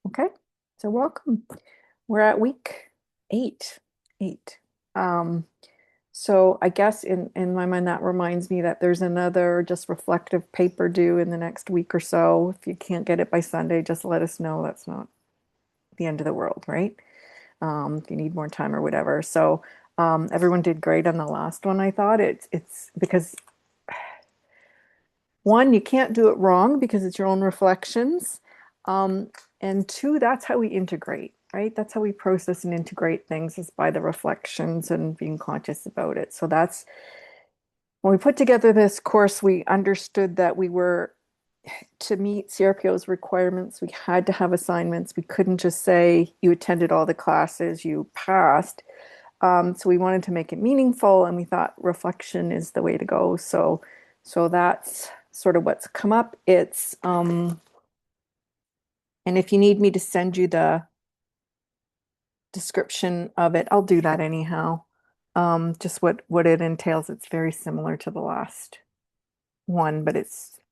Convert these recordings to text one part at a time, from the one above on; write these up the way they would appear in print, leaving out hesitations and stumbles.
Okay, so welcome. We're at week eight. Eight. Um, so I guess in my mind that reminds me that there's another just reflective paper due in the next week or so. If you can't get it by Sunday, just let us know. That's not the end of the world, right? If you need more time or whatever. So everyone did great on the last one, I thought. It's because one, you can't do it wrong because it's your own reflections. Um, and two, that's how we integrate, right? That's how we process and integrate things is by the reflections and being conscious about it. So that's when we put together this course, we understood that we were to meet CRPO's requirements, we had to have assignments. We couldn't just say you attended all the classes, you passed. So we wanted to make it meaningful, and we thought reflection is the way to go. So that's sort of what's come up. And if you need me to send you the description of it, I'll do that anyhow. Just what it entails. It's very similar to the last one, but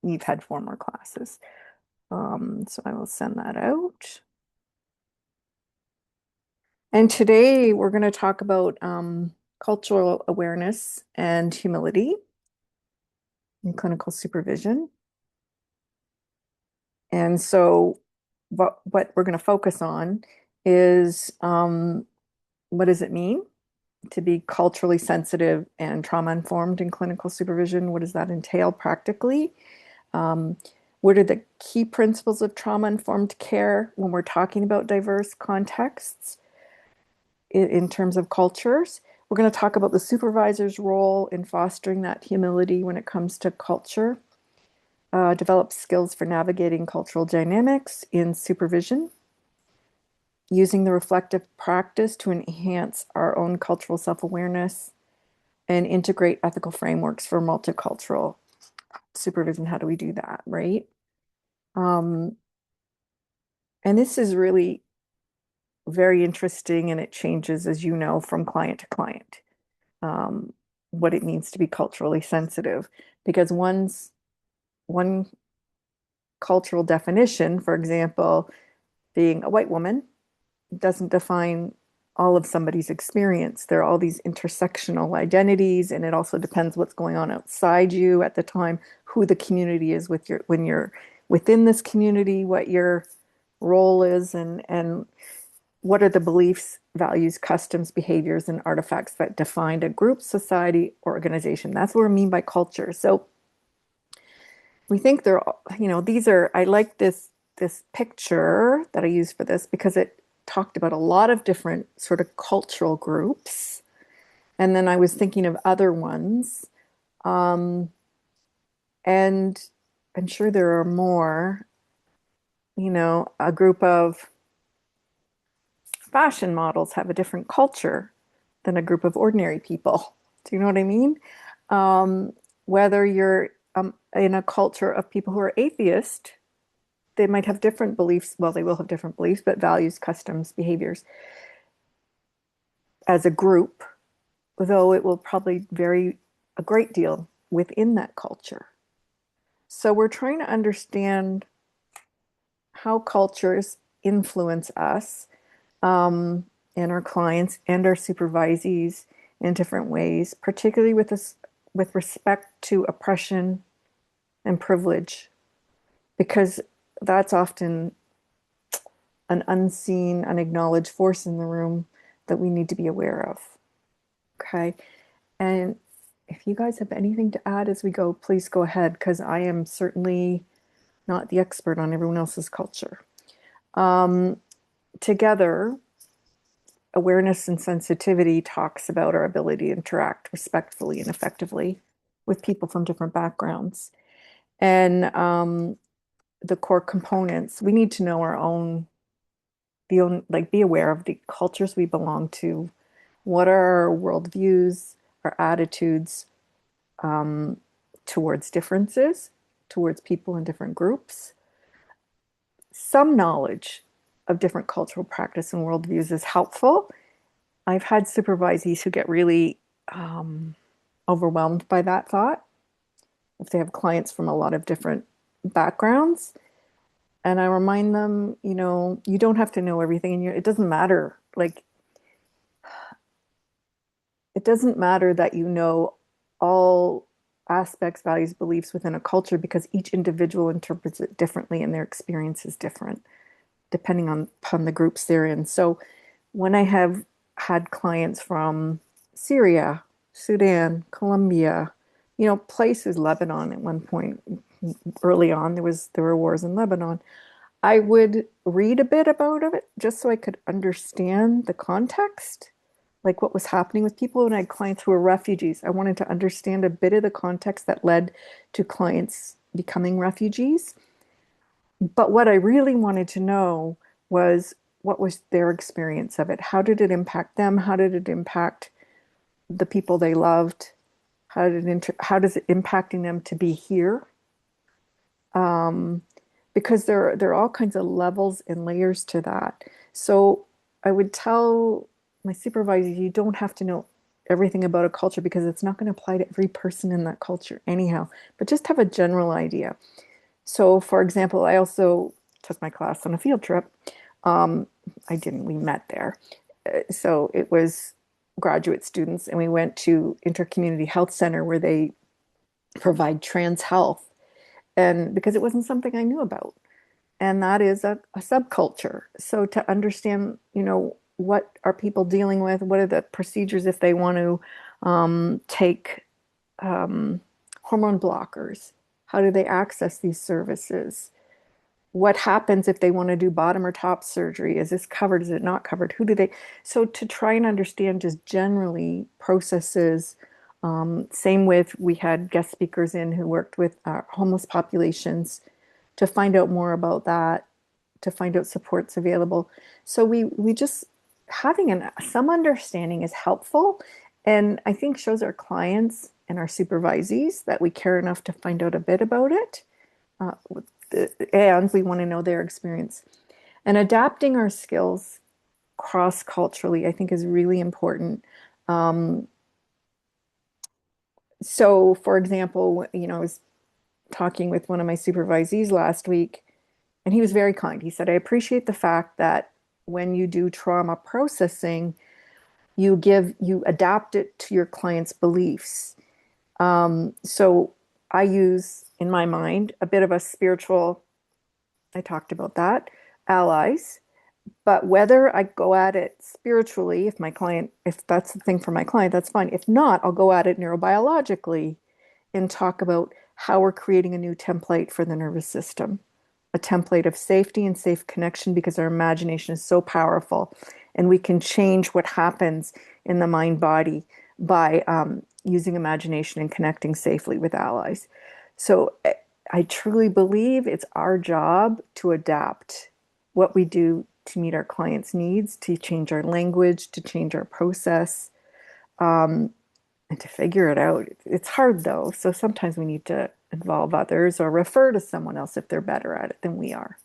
you've had four more classes. So I will send that out. And today we're going to talk about cultural awareness and humility in clinical supervision. And so what we're going to focus on is what does it mean to be culturally sensitive and trauma informed in clinical supervision? What does that entail practically? Um, what are the key principles of trauma informed care when we're talking about diverse contexts in terms of cultures? We're going to talk about the supervisor's role in fostering that humility when it comes to culture, develop skills for navigating cultural dynamics in supervision, using the reflective practice to enhance our own cultural self-awareness, and integrate ethical frameworks for multicultural supervision. How do we do that, right? Um, and this is really very interesting, and it changes, as you know, from client to client, um, what it means to be culturally sensitive. Because one cultural definition, for example, being a white woman, doesn't define all of somebody's experience. There are all these intersectional identities, and it also depends what's going on outside you at the time, who the community is with your when you're within this community, what your role is, and what are the beliefs, values, customs, behaviors, and artifacts that define a group, society, or organization. That's what we mean by culture. So we think these are, I like this picture that I use for this because it talked about a lot of different sort of cultural groups. And then I was thinking of other ones. Um, and I'm sure there are more, a group of fashion models have a different culture than a group of ordinary people. Do you know what I mean? Um, whether you're in a culture of people who are atheist, they might have different beliefs. Well, they will have different beliefs, but values, customs, behaviors as a group, though it will probably vary a great deal within that culture. So we're trying to understand how cultures influence us and our clients and our supervisees in different ways, particularly with respect to oppression and privilege, because that's often an unseen, unacknowledged force in the room that we need to be aware of. Okay. And if you guys have anything to add as we go, please go ahead, because I am certainly not the expert on everyone else's culture. Um, Together, awareness and sensitivity talks about our ability to interact respectfully and effectively with people from different backgrounds. And the core components, we need to know our own, be aware of the cultures we belong to. What are our worldviews, our attitudes towards differences, towards people in different groups? Some knowledge of different cultural practice and worldviews is helpful. I've had supervisees who get really overwhelmed by that thought if they have clients from a lot of different backgrounds. And I remind them, you don't have to know everything, and it doesn't matter. Like, it doesn't matter that you know all aspects, values, beliefs within a culture because each individual interprets it differently and their experience is different depending on upon the groups they're in. So when I have had clients from Syria, Sudan, Colombia, places, Lebanon at one point early on, there were wars in Lebanon. I would read a bit about it just so I could understand the context, like what was happening with people. And I had clients who were refugees. I wanted to understand a bit of the context that led to clients becoming refugees. But what I really wanted to know was what was their experience of it? How did it impact them? How did it impact the people they loved? How does it impacting them to be here? Um, because there are all kinds of levels and layers to that. So I would tell my supervisor, you don't have to know everything about a culture because it's not going to apply to every person in that culture anyhow, but just have a general idea. So, for example, I also took my class on a field trip. Um, I didn't, we met there. So it was graduate students, and we went to Intercommunity Health Center where they provide trans health. And because it wasn't something I knew about, and that is a subculture. So to understand, what are people dealing with? What are the procedures if they want to take um, hormone blockers? How do they access these services? What happens if they want to do bottom or top surgery? Is this covered? Is it not covered? Who do they? So to try and understand just generally processes. Same with we had guest speakers in who worked with homeless populations to find out more about that, to find out supports available. So we just having some understanding is helpful, and I think shows our clients and our supervisees that we care enough to find out a bit about it, uh, and we want to know their experience. And adapting our skills cross culturally, I think, is really important. Um, so, for example, I was talking with one of my supervisees last week, and he was very kind. He said, I appreciate the fact that when you do trauma processing, you adapt it to your client's beliefs. So I use, in my mind, a bit of a spiritual, I talked about that, allies. But whether I go at it spiritually, if that's the thing for my client, that's fine. If not, I'll go at it neurobiologically and talk about how we're creating a new template for the nervous system, a template of safety and safe connection because our imagination is so powerful and we can change what happens in the mind body by using imagination and connecting safely with allies. So I truly believe it's our job to adapt what we do to meet our clients' needs, to change our language, to change our process, um, and to figure it out. It's hard though, so sometimes we need to involve others or refer to someone else if they're better at it than we are.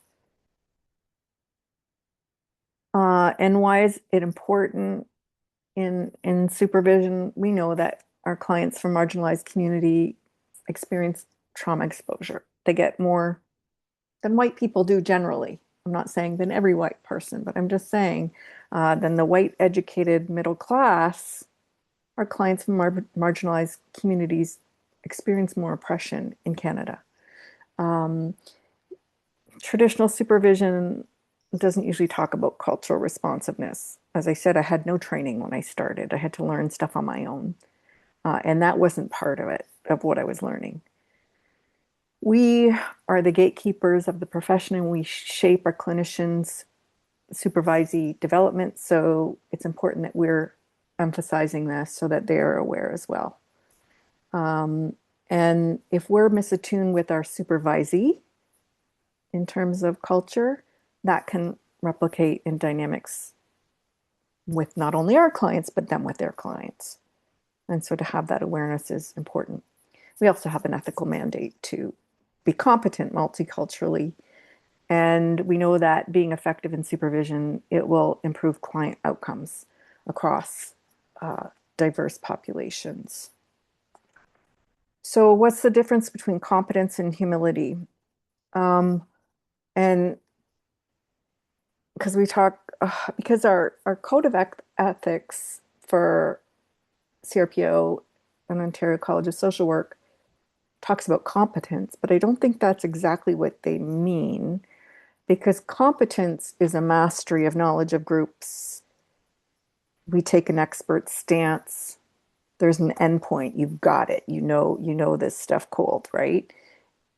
And why is it important in supervision? We know that our clients from marginalized community experience trauma exposure. They get more than white people do generally. I'm not saying than every white person, but I'm just saying than the white educated middle class, our clients from marginalized communities experience more oppression in Canada. Um, Traditional supervision doesn't usually talk about cultural responsiveness. As I said, I had no training when I started. I had to learn stuff on my own. And that wasn't part of it, of what I was learning. We are the gatekeepers of the profession and we shape our clinicians' supervisee development. So it's important that we're emphasizing this so that they're aware as well. And if we're misattuned with our supervisee in terms of culture, that can replicate in dynamics with not only our clients, but them with their clients. And so to have that awareness is important. We also have an ethical mandate to be competent multiculturally. And we know that being effective in supervision, it will improve client outcomes across diverse populations. So what's the difference between competence and humility? Um, And because because our code of ethics for CRPO and Ontario College of Social Work talks about competence, but I don't think that's exactly what they mean because competence is a mastery of knowledge of groups. We take an expert stance. There's an endpoint. You've got it. You know this stuff cold, right?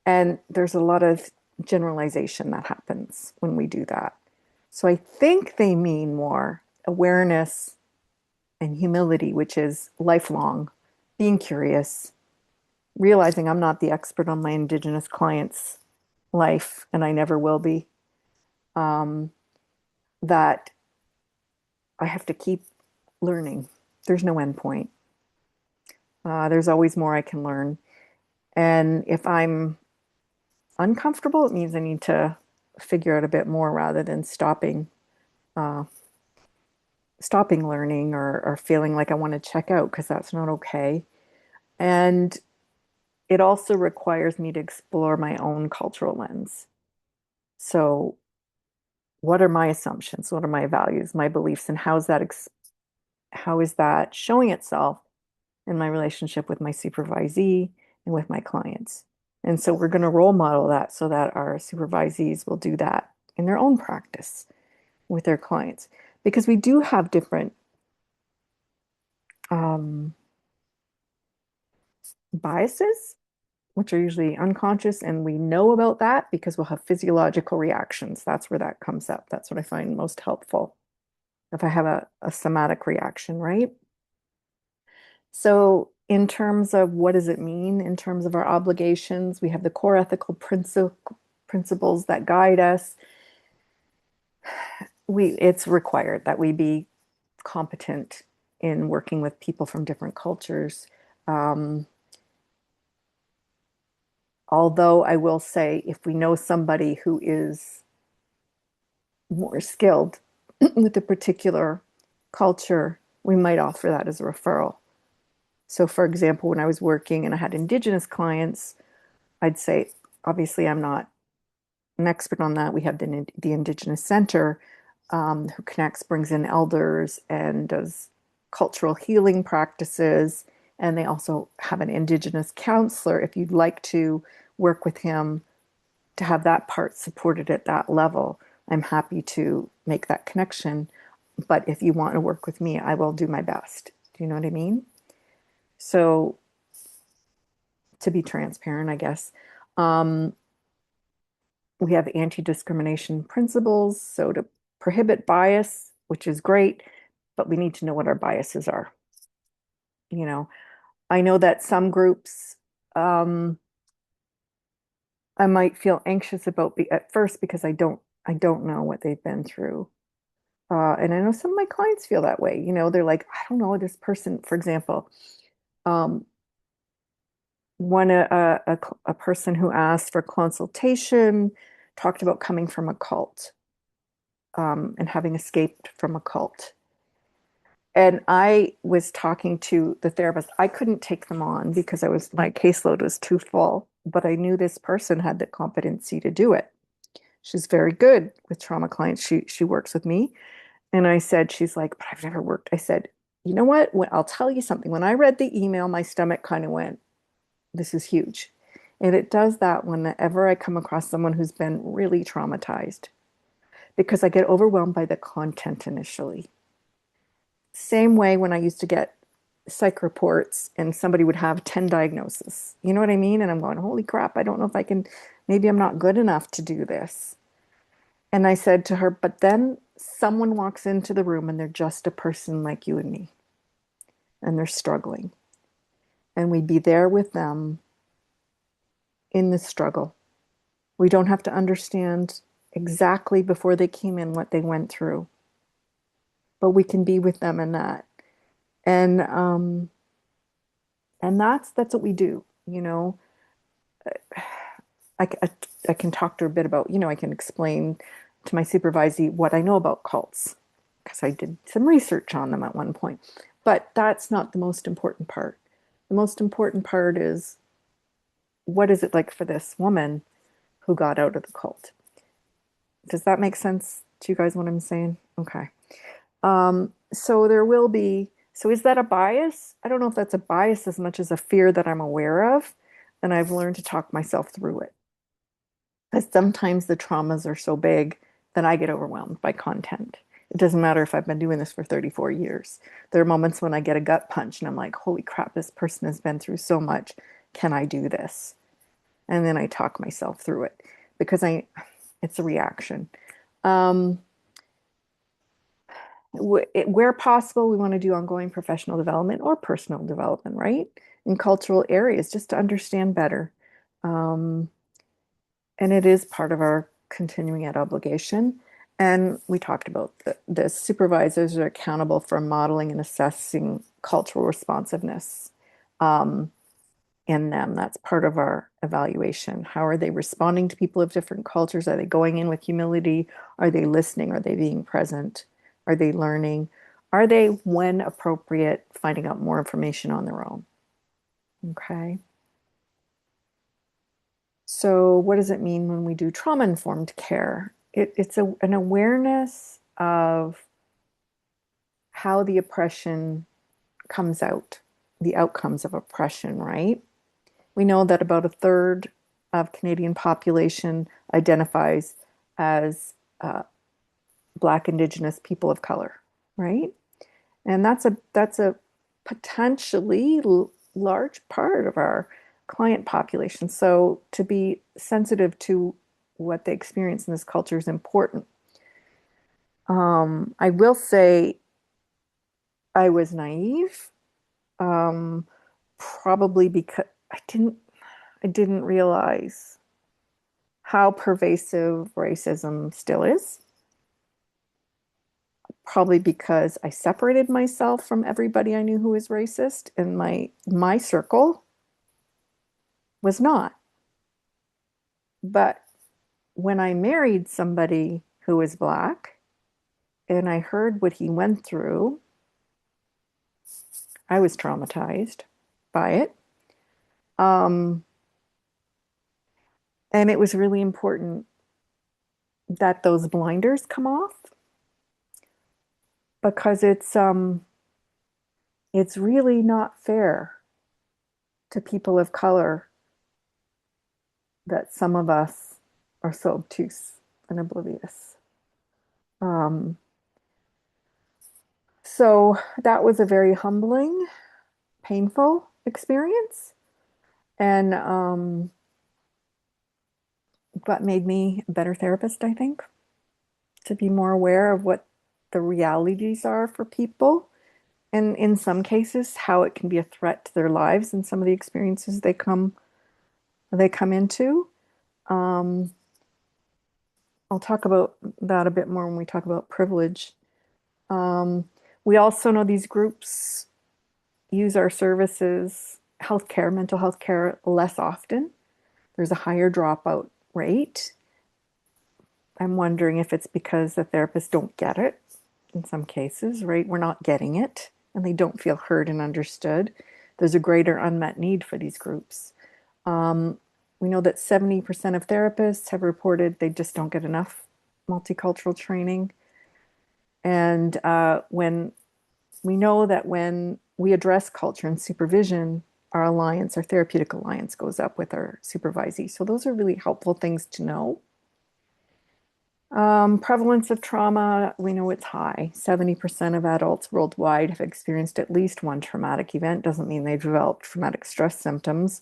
And there's a lot of generalization that happens when we do that. So I think they mean more awareness and humility, which is lifelong, being curious, realizing I'm not the expert on my Indigenous clients' life, and I never will be, um, that I have to keep learning. There's no end point. There's always more I can learn. And if I'm uncomfortable, it means I need to figure out a bit more rather than uh, stopping learning or feeling like I want to check out because that's not okay. And it also requires me to explore my own cultural lens. So, what are my assumptions? What are my values, my beliefs, and how is that showing itself in my relationship with my supervisee and with my clients? And so we're going to role model that so that our supervisees will do that in their own practice with their clients because we do have different um, biases, which are usually unconscious, and we know about that because we'll have physiological reactions. That's where that comes up. That's what I find most helpful if I have a somatic reaction, right? So, in terms of what does it mean in terms of our obligations, we have the core ethical principles that guide us. It's required that we be competent in working with people from different cultures. Um, Although I will say, if we know somebody who is more skilled with a particular culture, we might offer that as a referral. So, for example, when I was working and I had Indigenous clients, I'd say, obviously, I'm not an expert on that. We have the Indigenous Center who connects, brings in elders, and does cultural healing practices. And they also have an Indigenous counselor if you'd like to work with him to have that part supported at that level. I'm happy to make that connection. But if you want to work with me, I will do my best. Do you know what I mean? So, to be transparent, I guess. Um, we have anti-discrimination principles, so to prohibit bias, which is great, but we need to know what our biases are. You know, I know that some groups I might feel anxious about at first because I don't know what they've been through. And I know some of my clients feel that way. You know, they're like, I don't know, this person, for example, um, one a person who asked for consultation talked about coming from a cult and having escaped from a cult. And I was talking to the therapist. I couldn't take them on because my caseload was too full, but I knew this person had the competency to do it. She's very good with trauma clients. She works with me. And I said, she's like, but I've never worked. I said, you know what? I'll tell you something. When I read the email, my stomach kind of went, this is huge. And it does that whenever I come across someone who's been really traumatized because I get overwhelmed by the content initially. Same way when I used to get psych reports and somebody would have 10 diagnoses. You know what I mean? And I'm going, holy crap, I don't know if I can, maybe I'm not good enough to do this. And I said to her, but then someone walks into the room and they're just a person like you and me, and they're struggling. And we'd be there with them in the struggle. We don't have to understand exactly before they came in what they went through, but we can be with them in that. And that's what we do, you know. I, I, I can talk to her a bit about, you know, I can explain to my supervisee what I know about cults because I did some research on them at one point. But that's not the most important part. The most important part is what is it like for this woman who got out of the cult? Does that make sense to you guys what I'm saying? Okay. So there will be, so is that a bias? I don't know if that's a bias as much as a fear that I'm aware of, and I've learned to talk myself through it. Because sometimes the traumas are so big that I get overwhelmed by content. It doesn't matter if I've been doing this for 34 years. There are moments when I get a gut punch and I'm like, holy crap, this person has been through so much. Can I do this? And then I talk myself through it because it's a reaction. Um, where possible, we want to do ongoing professional development or personal development, right? In cultural areas, just to understand better. Um, and it is part of our continuing ed obligation. And we talked about the supervisors are accountable for modeling and assessing cultural responsiveness in them. That's part of our evaluation. How are they responding to people of different cultures? Are they going in with humility? Are they listening? Are they being present? Are they learning? Are they, when appropriate, finding out more information on their own? Okay. So, what does it mean when we do trauma informed care? It's an awareness of how the oppression comes out, the outcomes of oppression, right? We know that about a third of Canadian population identifies as Black, Indigenous, people of color, right? And that's a potentially large part of our client population. So to be sensitive to what they experience in this culture is important. I will say I was naive, um, probably because I didn't realize how pervasive racism still is. Probably because I separated myself from everybody I knew who was racist, and my circle was not. But when I married somebody who was Black and I heard what he went through, I was traumatized by it. Um, and it was really important that those blinders come off because it's really not fair to people of color that some of us are so obtuse and oblivious. Um, so that was a very humbling, painful experience, and what made me a better therapist, I think, to be more aware of what the realities are for people, and in some cases, how it can be a threat to their lives and some of the experiences they come into. Um, I'll talk about that a bit more when we talk about privilege. Um, we also know these groups use our services, healthcare, mental health care, less often. There's a higher dropout rate. I'm wondering if it's because the therapists don't get it in some cases, right? We're not getting it and they don't feel heard and understood. There's a greater unmet need for these groups. Um, we know that 70% of therapists have reported they just don't get enough multicultural training. And when we know that when we address culture and supervision, our alliance, our therapeutic alliance goes up with our supervisee. So those are really helpful things to know. Prevalence of trauma, we know it's high. 70% of adults worldwide have experienced at least one traumatic event. Doesn't mean they've developed traumatic stress symptoms,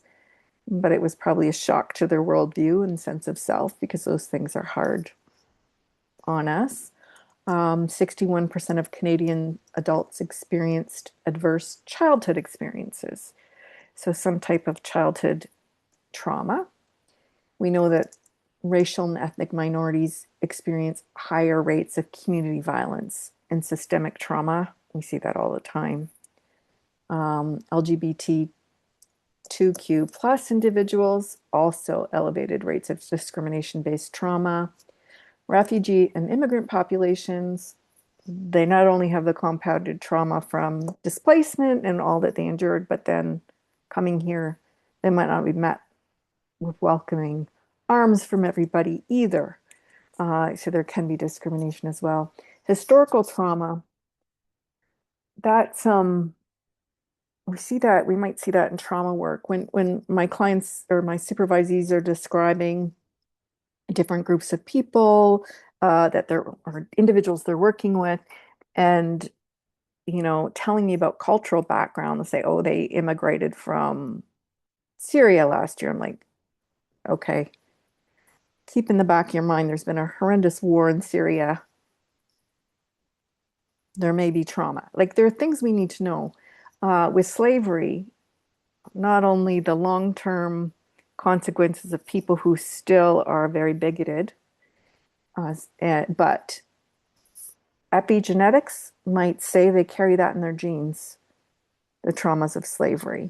but it was probably a shock to their worldview and sense of self because those things are hard on us. 61% of Canadian adults experienced adverse childhood experiences. So, some type of childhood trauma. We know that racial and ethnic minorities experience higher rates of community violence and systemic trauma. We see that all the time. LGBTQ plus individuals also elevated rates of discrimination-based trauma. Refugee and immigrant populations, they not only have the compounded trauma from displacement and all that they endured, but then coming here, they might not be met with welcoming arms from everybody either. So there can be discrimination as well. Historical trauma, that's we might see that in trauma work when my clients or my supervisees are describing different groups of people that they're or individuals they're working with, and telling me about cultural background. They'll say, "Oh, they immigrated from Syria last year." I'm like, "Okay, keep in the back of your mind, there's been a horrendous war in Syria. There may be trauma." Like there are things we need to know. With slavery, not only the long-term consequences of people who still are very bigoted, but epigenetics might say they carry that in their genes, the traumas of slavery.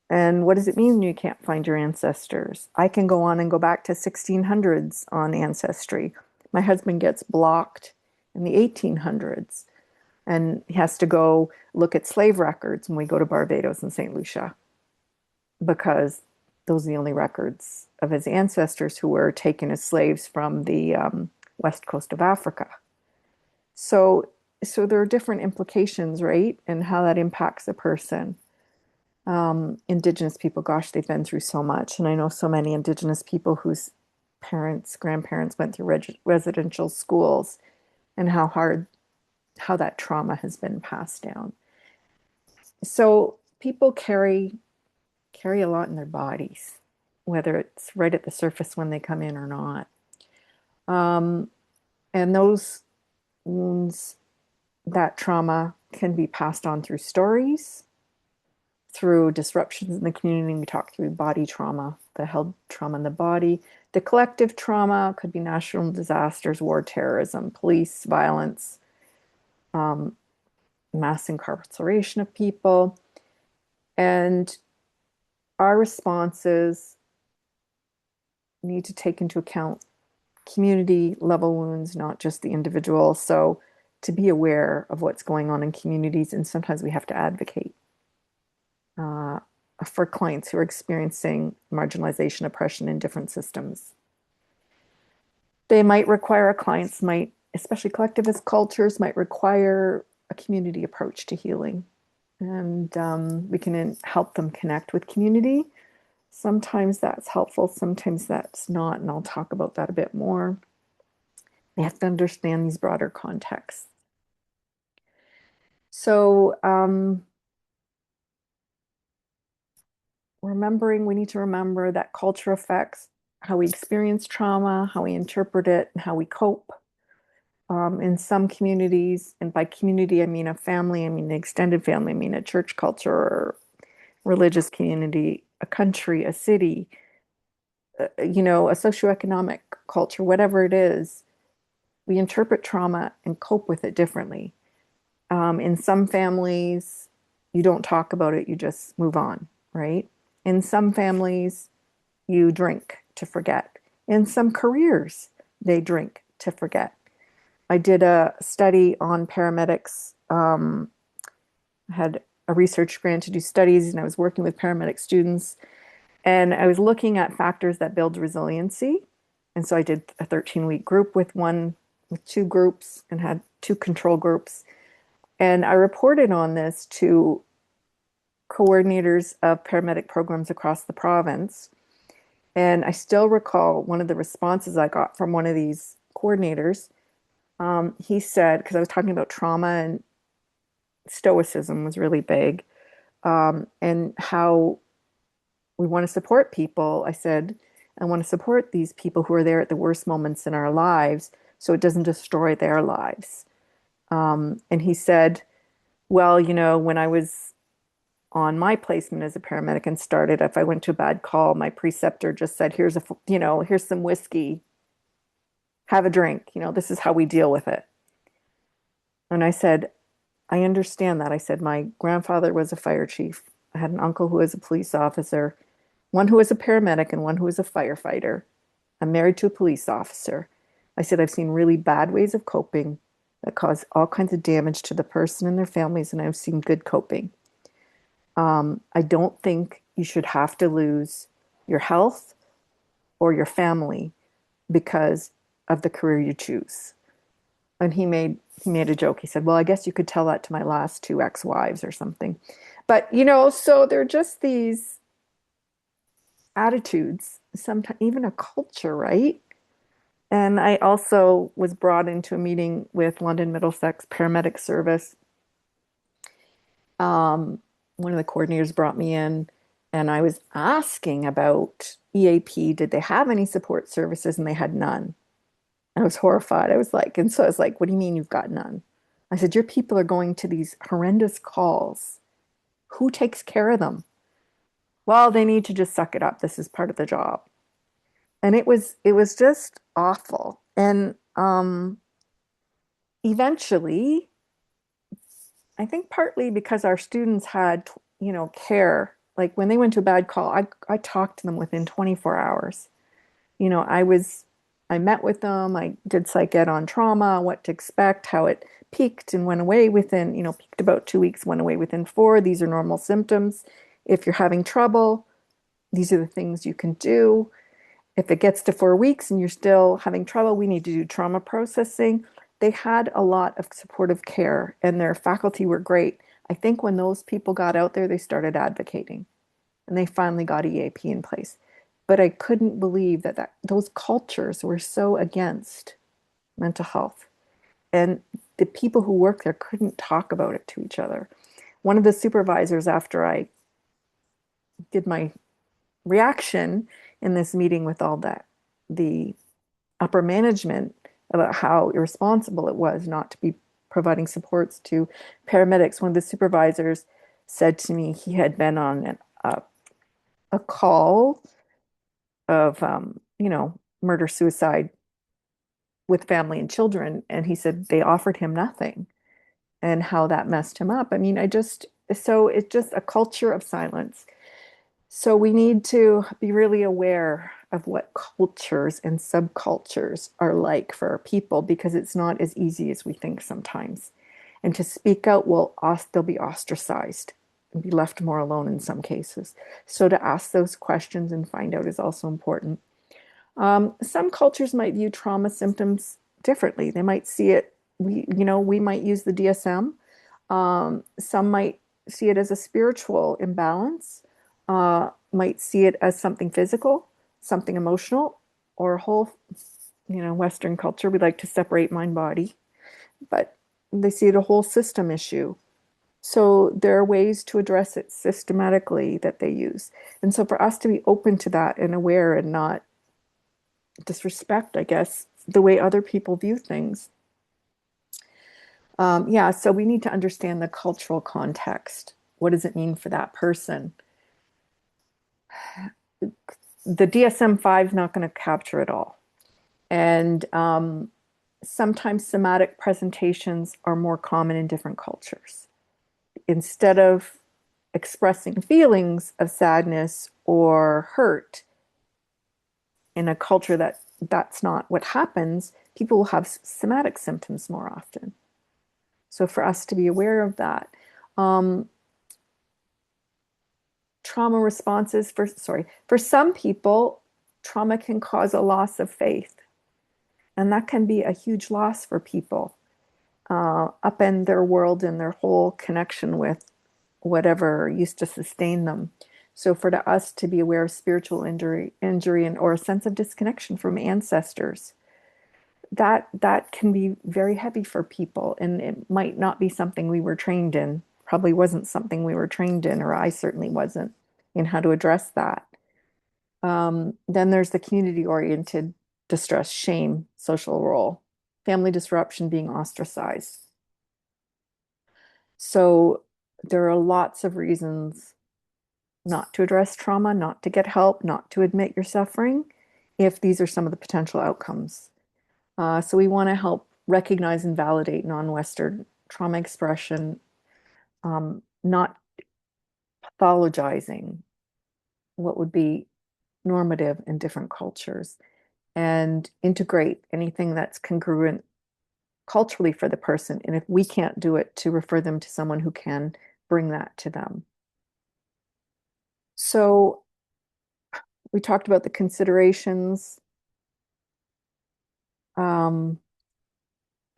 And what does it mean when you can't find your ancestors? I can go on and go back to 1600s on Ancestry. My husband gets blocked in the 1800s, and he has to go look at slave records when we go to Barbados and St. Lucia, because those are the only records of his ancestors who were taken as slaves from the west coast of Africa. So, so there are different implications, right, and how that impacts a person. Indigenous people, gosh, they've been through so much, and I know so many Indigenous people whose parents, grandparents went through residential schools, and how that trauma has been passed down. So people carry a lot in their bodies, whether it's right at the surface when they come in or not. Um, and those wounds, that trauma can be passed on through stories, through disruptions in the community. We talk through body trauma, the held trauma in the body. The collective trauma could be national disasters, war, terrorism, police violence, um, mass incarceration of people. And our responses need to take into account community level wounds, not just the individual. So to be aware of what's going on in communities, and sometimes we have to advocate uh, for clients who are experiencing marginalization, oppression in different systems. They might require, our clients might, especially collectivist cultures, might require a community approach to healing. And we can help them connect with community. Sometimes that's helpful, sometimes that's not, and I'll talk about that a bit more. They have to understand these broader contexts. So, we need to remember that culture affects how we experience trauma, how we interpret it, and how we cope. In some communities, and by community, I mean a family, I mean the extended family, I mean a church culture or religious community, a country, a city, a socioeconomic culture, whatever it is, we interpret trauma and cope with it differently. In some families, you don't talk about it, you just move on, right? In some families, you drink to forget. In some careers, they drink to forget. I did a study on paramedics. I had a research grant to do studies, and I was working with paramedic students, and I was looking at factors that build resiliency. And so I did a 13-week group with two groups, and had two control groups. And I reported on this to coordinators of paramedic programs across the province. And I still recall one of the responses I got from one of these coordinators. He said, because I was talking about trauma, and stoicism was really big, and how we want to support people. I said, I want to support these people who are there at the worst moments in our lives so it doesn't destroy their lives. And he said, well, when I was on my placement as a paramedic and started, if I went to a bad call, my preceptor just said, here's some whiskey, have a drink. This is how we deal with it. And I said, I understand that. I said, my grandfather was a fire chief. I had an uncle who was a police officer, one who was a paramedic, and one who was a firefighter. I'm married to a police officer. I said, I've seen really bad ways of coping that cause all kinds of damage to the person and their families, and I've seen good coping. I don't think you should have to lose your health or your family because of the career you choose. And he made a joke. He said, "Well, I guess you could tell that to my last two ex-wives or something." But so they're just these attitudes, sometimes even a culture, right? And I also was brought into a meeting with London Middlesex Paramedic Service. One of the coordinators brought me in, and I was asking about EAP. Did they have any support services? And they had none. I was horrified. And so I was like, "What do you mean you've got none?" I said, "Your people are going to these horrendous calls. Who takes care of them?" "Well, they need to just suck it up. This is part of the job." And it was just awful. And eventually, I think partly because our students had, care. Like when they went to a bad call, I talked to them within 24 hours. You know, I was, I met with them. I did psych ed on trauma, what to expect, how it peaked and went away within, peaked about 2 weeks, went away within four. These are normal symptoms. If you're having trouble, these are the things you can do. If it gets to 4 weeks and you're still having trouble, we need to do trauma processing. They had a lot of supportive care and their faculty were great. I think when those people got out there, they started advocating and they finally got EAP in place. But I couldn't believe that those cultures were so against mental health. And the people who worked there couldn't talk about it to each other. One of the supervisors, after I did my reaction in this meeting with all the upper management about how irresponsible it was not to be providing supports to paramedics. One of the supervisors said to me he had been on a call of, murder suicide with family and children, and he said they offered him nothing and how that messed him up. I mean, so it's just a culture of silence. So we need to be really aware of what cultures and subcultures are like for our people because it's not as easy as we think sometimes. And to speak out will they'll be ostracized and be left more alone in some cases. So to ask those questions and find out is also important. Some cultures might view trauma symptoms differently. They might see it, we might use the DSM. Some might see it as a spiritual imbalance, might see it as something physical, something emotional, or a whole, Western culture, we like to separate mind body, but they see it a whole system issue. So there are ways to address it systematically that they use. And so for us to be open to that and aware and not disrespect, I guess, the way other people view things. Yeah, so we need to understand the cultural context. What does it mean for that person? The DSM-5 is not going to capture it all. And sometimes somatic presentations are more common in different cultures. Instead of expressing feelings of sadness or hurt in a culture that's not what happens, people will have somatic symptoms more often. So for us to be aware of that. Trauma responses for some people, trauma can cause a loss of faith. And that can be a huge loss for people, upend their world and their whole connection with whatever used to sustain them. So for us to be aware of spiritual injury and or a sense of disconnection from ancestors, that can be very heavy for people, and it might not be something we were trained in. Probably wasn't something we were trained in, or I certainly wasn't, in how to address that. Then there's the community-oriented distress, shame, social role, family disruption, being ostracized. So there are lots of reasons not to address trauma, not to get help, not to admit you're suffering, if these are some of the potential outcomes. So we want to help recognize and validate non-Western trauma expression, not pathologizing what would be normative in different cultures, and integrate anything that's congruent culturally for the person. And if we can't do it, to refer them to someone who can bring that to them. So we talked about the considerations.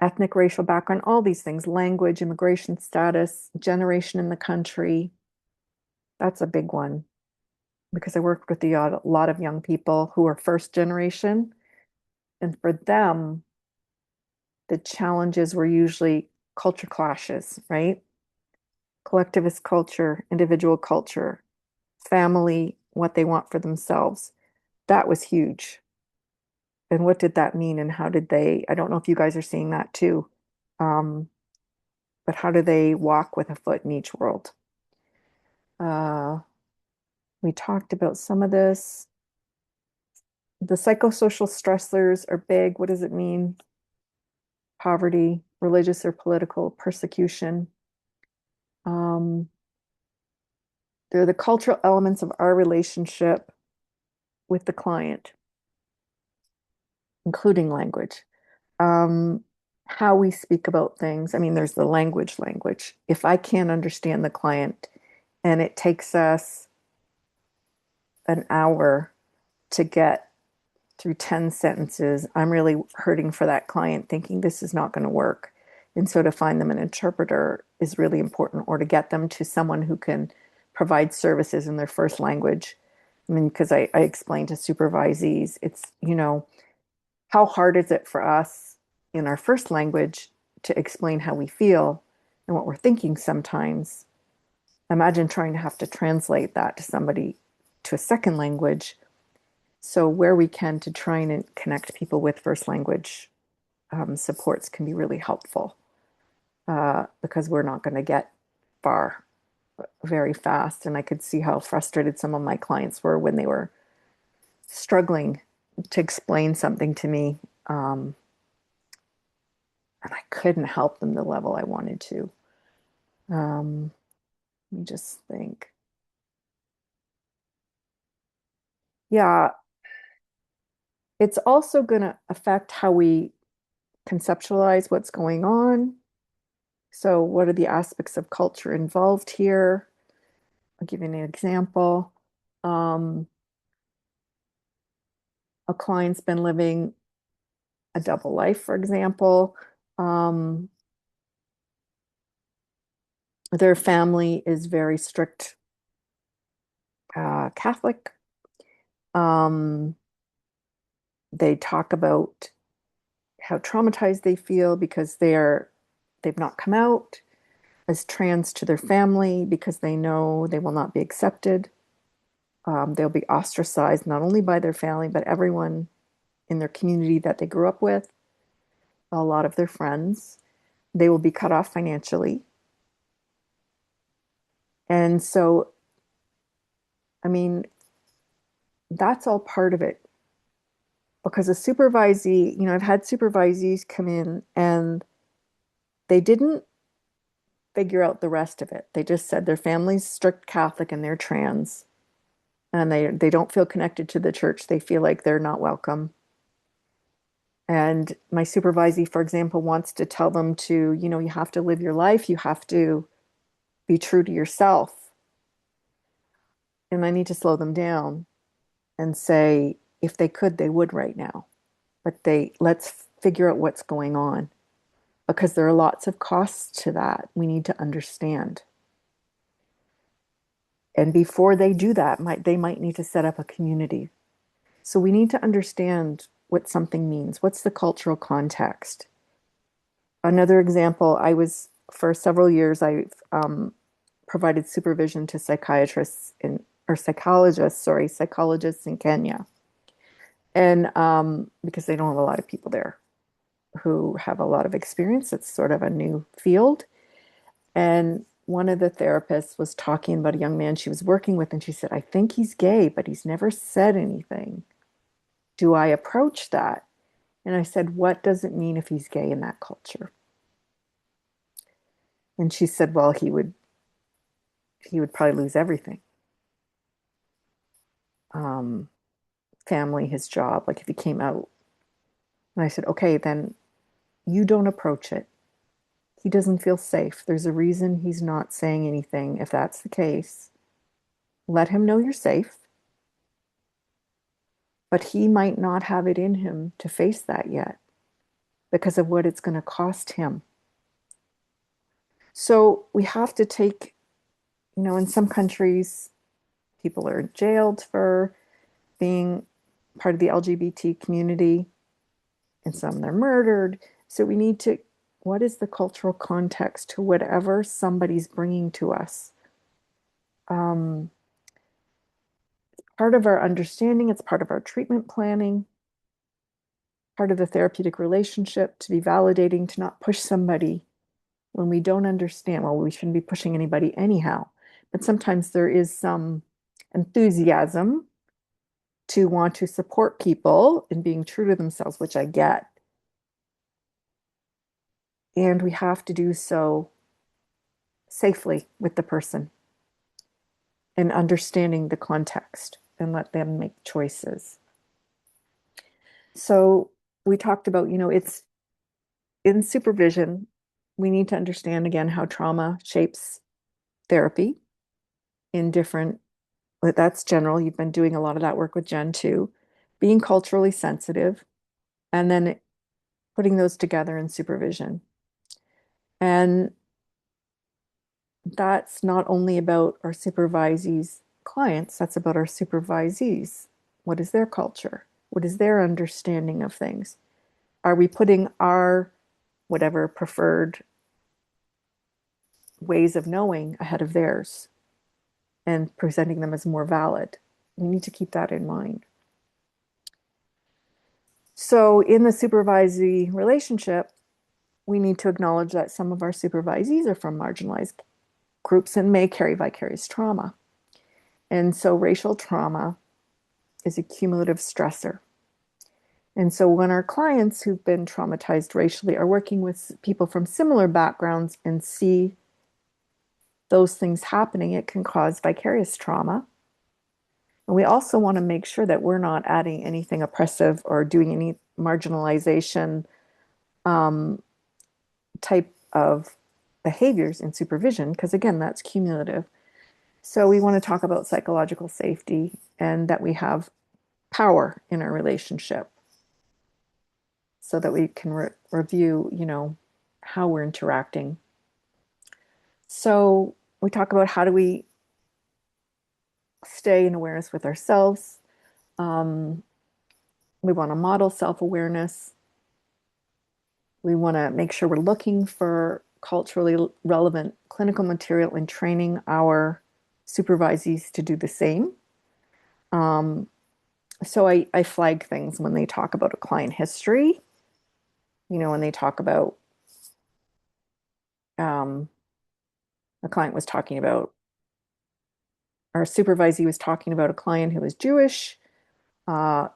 ethnic, racial background, all these things, language, immigration status, generation in the country. That's a big one because I worked with a lot of young people who are first generation. And for them, the challenges were usually culture clashes, right? Collectivist culture, individual culture, family, what they want for themselves. That was huge. And what did that mean? And how did they, I don't know if you guys are seeing that too, um, but how do they walk with a foot in each world? Uh, we talked about some of this. The psychosocial stressors are big. What does it mean? Poverty, religious or political persecution. Um, they're the cultural elements of our relationship with the client, including language. Um, how we speak about things. I mean, there's the language. If I can't understand the client and it takes us an hour to get through 10 sentences, I'm really hurting for that client, thinking this is not going to work. And so to find them an interpreter is really important, or to get them to someone who can provide services in their first language. I mean, because I explained to supervisees, it's, how hard is it for us in our first language to explain how we feel and what we're thinking sometimes? Imagine trying to have to translate that to somebody to a second language. So where we can to try and connect people with first language supports can be really helpful because we're not going to get far very fast. And I could see how frustrated some of my clients were when they were struggling to explain something to me. And I couldn't help them the level I wanted to. Let me just think. Yeah, it's also going to affect how we conceptualize what's going on. So, what are the aspects of culture involved here? I'll give you an example. Um, a client's been living a double life, for example. Um, their family is very strict Catholic. Um, they talk about how traumatized they feel because they've not come out as trans to their family because they know they will not be accepted. They'll be ostracized not only by their family, but everyone in their community that they grew up with, a lot of their friends. They will be cut off financially. And so, I mean, that's all part of it. Because a supervisee, I've had supervisees come in and they didn't figure out the rest of it. They just said their family's strict Catholic and they're trans and they don't feel connected to the church. They feel like they're not welcome. And my supervisee, for example, wants to tell them to, you have to live your life. You have to be true to yourself. And I need to slow them down and say, if they could, they would right now. But let's figure out what's going on because there are lots of costs to that we need to understand. And before they do that, they might need to set up a community. So we need to understand what something means. What's the cultural context? Another example, for several years, I've provided supervision to psychologists in Kenya. And because they don't have a lot of people there who have a lot of experience, it's sort of a new field. And one of the therapists was talking about a young man she was working with, and she said, I think he's gay, but he's never said anything. Do I approach that? And I said, what does it mean if he's gay in that culture? And she said, well, he would probably lose everything. Um, family, his job, like if he came out. And I said, okay, then you don't approach it. He doesn't feel safe. There's a reason he's not saying anything. If that's the case, let him know you're safe. But he might not have it in him to face that yet. because of what it's going to cost him. So we have to take, in some countries, people are jailed for being part of the LGBT community, and some they're murdered. So we need to, what is the cultural context to whatever somebody's bringing to us? Um, Part of our understanding, it's part of our treatment planning, part of the therapeutic relationship to be validating, to not push somebody when we don't understand. Well, we shouldn't be pushing anybody anyhow, but sometimes there is some enthusiasm to want to support people in being true to themselves, which I get. And we have to do so safely with the person and understanding the context and let them make choices. So we talked about, it's in supervision, we need to understand again how trauma shapes therapy in different, but that's general. You've been doing a lot of that work with Jen too, being culturally sensitive, and then putting those together in supervision. And that's not only about our supervisees' clients, that's about our supervisees. What is their culture? What is their understanding of things? Are we putting our whatever preferred ways of knowing ahead of theirs and presenting them as more valid? We need to keep that in mind. So, in the supervisory relationship, we need to acknowledge that some of our supervisees are from marginalized groups and may carry vicarious trauma. And so, racial trauma is a cumulative stressor. And so, when our clients who've been traumatized racially are working with people from similar backgrounds and see those things happening, it can cause vicarious trauma. And we also want to make sure that we're not adding anything oppressive or doing any marginalization type of behaviors in supervision, because again, that's cumulative. So we want to talk about psychological safety and that we have power in our relationship so that we can review, how we're interacting. So we talk about how do we stay in awareness with ourselves. We want to model self-awareness. We want to make sure we're looking for culturally relevant clinical material and training our supervisees to do the same. So I flag things when they talk about a client history, when they talk about a client was talking about, our supervisee was talking about a client who was Jewish, uh,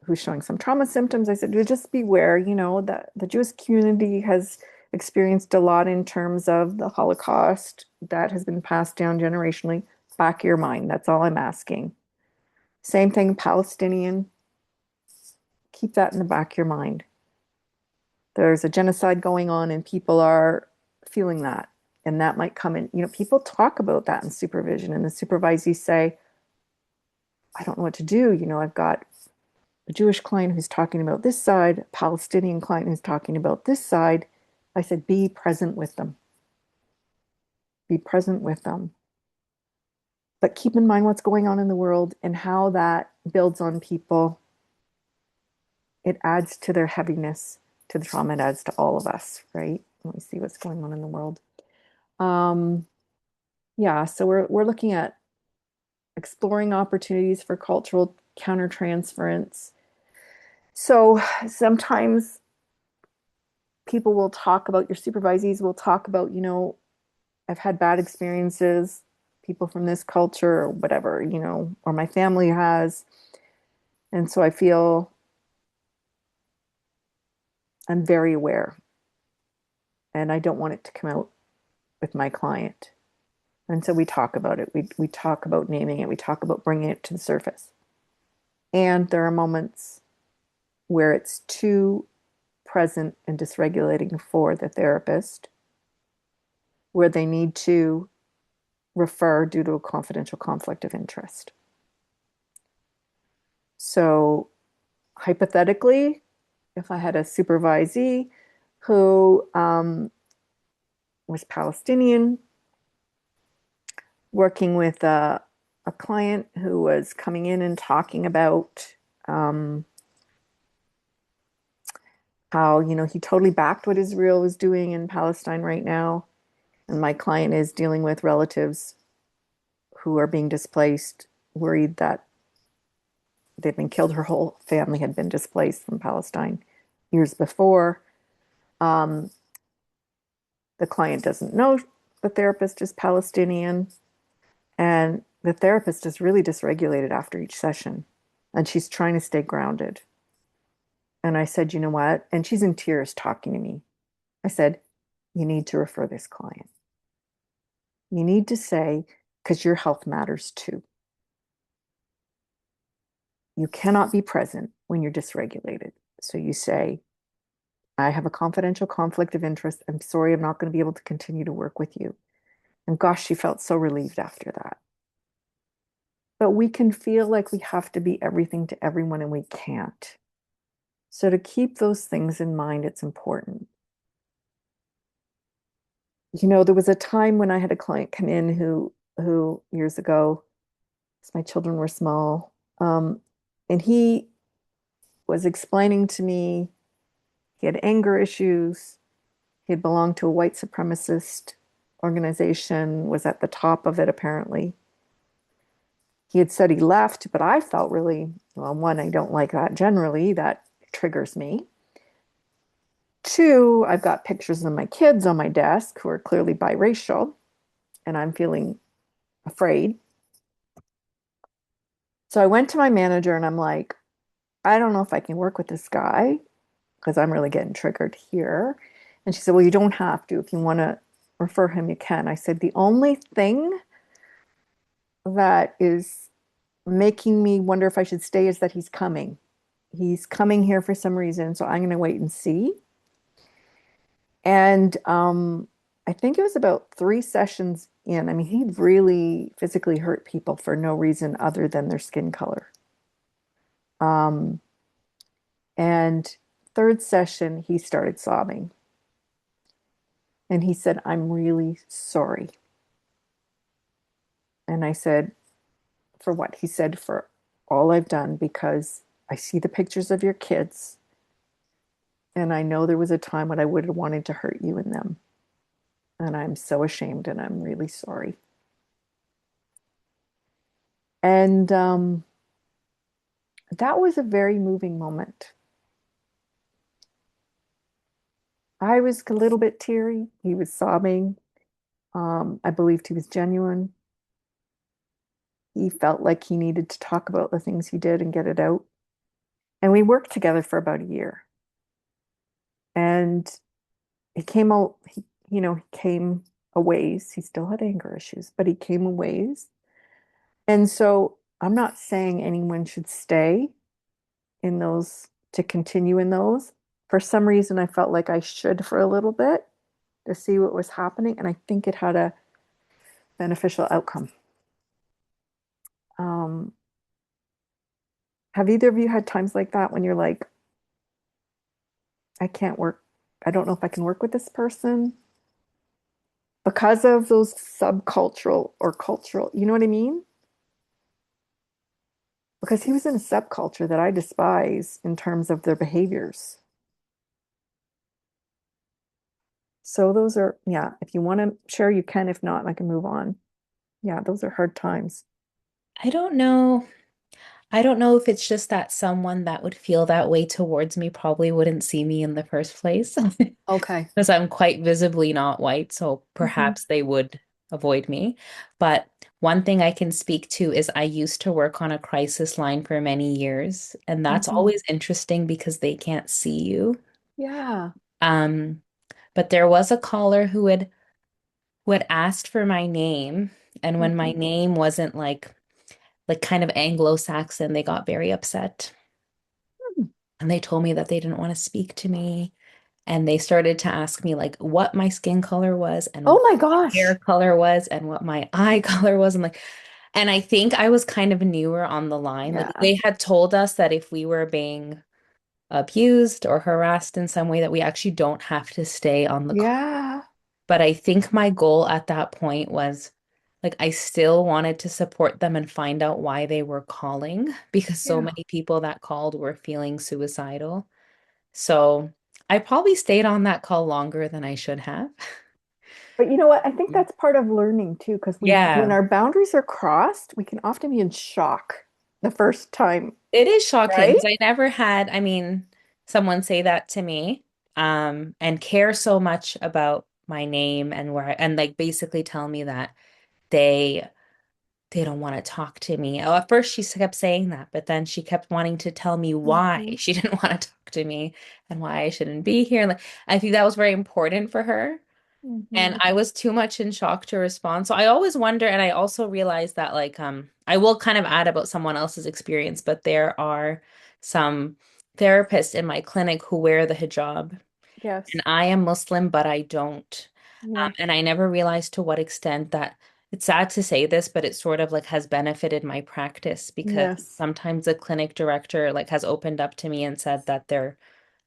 who's showing some trauma symptoms. I said, just beware, that the Jewish community has experienced a lot in terms of the Holocaust that has been passed down generationally. Back of your mind. That's all I'm asking. Same thing, Palestinian. Keep that in the back of your mind. There's a genocide going on and people are feeling that. And that might come in, people talk about that in supervision, and the supervisees say, I don't know what to do. I've got a Jewish client who's talking about this side, a Palestinian client who's talking about this side. I said, be present with them. Be present with them. But keep in mind what's going on in the world and how that builds on people. It adds to their heaviness, to the trauma. It adds to all of us, right? When we see what's going on in the world. Yeah, so we're looking at exploring opportunities for cultural countertransference. So sometimes people will talk about, your supervisees will talk about, I've had bad experiences, people from this culture or whatever, or my family has. And so I feel I'm very aware and I don't want it to come out with my client. And so we talk about it. We talk about naming it. We talk about bringing it to the surface. And there are moments where it's too present and dysregulating for the therapist, where they need to refer due to a confidential conflict of interest. So hypothetically, if I had a supervisee who was Palestinian, working with a client who was coming in and talking about um, how, he totally backed what Israel was doing in Palestine right now. And my client is dealing with relatives who are being displaced, worried that they've been killed. Her whole family had been displaced from Palestine years before. Um, the client doesn't know the therapist is Palestinian, and the therapist is really dysregulated after each session, and she's trying to stay grounded. And I said, you know what? And she's in tears talking to me. I said, you need to refer this client. You need to say, because your health matters too. You cannot be present when you're dysregulated. So you say, I have a confidential conflict of interest. I'm sorry, I'm not going to be able to continue to work with you. And gosh, she felt so relieved after that. But we can feel like we have to be everything to everyone, and we can't. So to keep those things in mind, it's important. There was a time when I had a client come in who years ago, as my children were small, and he was explaining to me he had anger issues. He had belonged to a white supremacist organization, was at the top of it apparently. He had said he left, but I felt really, well, one, I don't like that generally. That triggers me. Two, I've got pictures of my kids on my desk who are clearly biracial, and I'm feeling afraid. So I went to my manager and I'm like, I don't know if I can work with this guy because I'm really getting triggered here. And she said, well, you don't have to. If you want to refer him, you can. I said, the only thing that is making me wonder if I should stay is that he's coming. He's coming here for some reason. So I'm going to wait and see. And I think it was about 3 sessions in. I mean, he really physically hurt people for no reason other than their skin color. Um, and third session, he started sobbing. And he said, I'm really sorry. And I said, for what? He said, for all I've done, because I see the pictures of your kids. And I know there was a time when I would have wanted to hurt you and them. And I'm so ashamed and I'm really sorry. And that was a very moving moment. I was a little bit teary. He was sobbing. I believed he was genuine. He felt like he needed to talk about the things he did and get it out. And we worked together for about a year. And he came out, he came a ways. He still had anger issues, but he came a ways. And so I'm not saying anyone should stay in those, to continue in those. For some reason, I felt like I should for a little bit to see what was happening. And I think it had a beneficial outcome. Um, have either of you had times like that when you're like, I can't work, I don't know if I can work with this person because of those subcultural or cultural, you know what I mean? Because he was in a subculture that I despise in terms of their behaviors. So those are, yeah, if you want to share, you can. If not, I can move on. Yeah, those are hard times. I don't know. I don't know if it's just that someone that would feel that way towards me probably wouldn't see me in the first place Okay. because I'm quite visibly not white, so Mhm. perhaps they would avoid me. But one thing I can speak to is I used to work on a crisis line for many years, and that's Mhm. always interesting because they can't see you. Yeah. Um, but there was a caller who had asked for my name, and when my Mhm. name wasn't like kind of Anglo-Saxon, they got very upset. And they told me that they didn't want to speak to me. And they started to ask me like what my skin color was and Oh what my my hair gosh. color was and what my eye color was. And I think I was kind of newer on the line. Like Yeah. they had told us that if we were being abused or harassed in some way that we actually don't have to stay on the call. Yeah. But I think my goal at that point was like I still wanted to support them and find out why they were calling because so Yeah. many people that called were feeling suicidal. So I probably stayed on that call longer than I should have. But you know what? I think that's part of learning too, because when Yeah. our boundaries are crossed, we can often be in shock the first time, It is shocking right? because I never had, I mean, someone say that to me, and care so much about my name and where and like basically tell me that they they don't want to talk to me. Oh, at first she kept saying that, but then she kept wanting to tell me why Hmm. she didn't want to talk to me and why I shouldn't be here. Like I think that was very important for her. And Hmm. I was too much in shock to respond. So I always wonder, and I also realized that like I will kind of add about someone else's experience, but there are some therapists in my clinic who wear the hijab. And Yes. I am Muslim, but I don't. Yes. And I never realized to what extent that it's sad to say this, but it sort of like has benefited my practice because Yes. sometimes the clinic director like has opened up to me and said that they're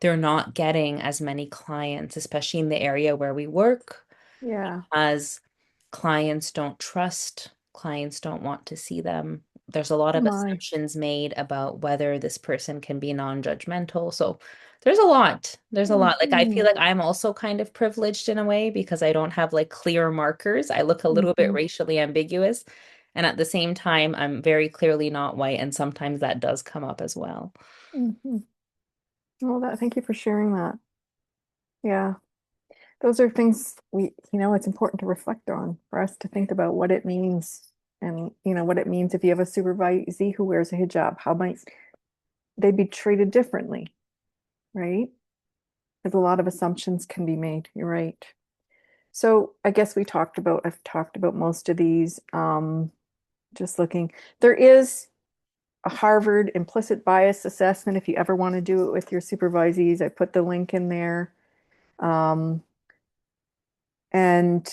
not getting as many clients, especially in the area where we work Yeah. as clients don't trust, clients don't want to see them. There's a lot Oh of my. assumptions made about whether this person can be non-judgmental. So there's a lot. There's a lot. Like I Hmm. feel like I'm also kind of privileged in a way because I don't have like clear markers. I look a little bit Hmm. racially ambiguous. And at the same time, I'm very clearly not white. And sometimes that does come up as well. Hmm. Well, thank you for sharing that. Yeah. Those are things it's important to reflect on for us to think about what it means and, what it means if you have a supervisee who wears a hijab. How might they be treated differently, right? Because a lot of assumptions can be made. You're right. So I guess I've talked about most of these. Just looking, there is a Harvard implicit bias assessment if you ever want to do it with your supervisees. I put the link in there. Um, and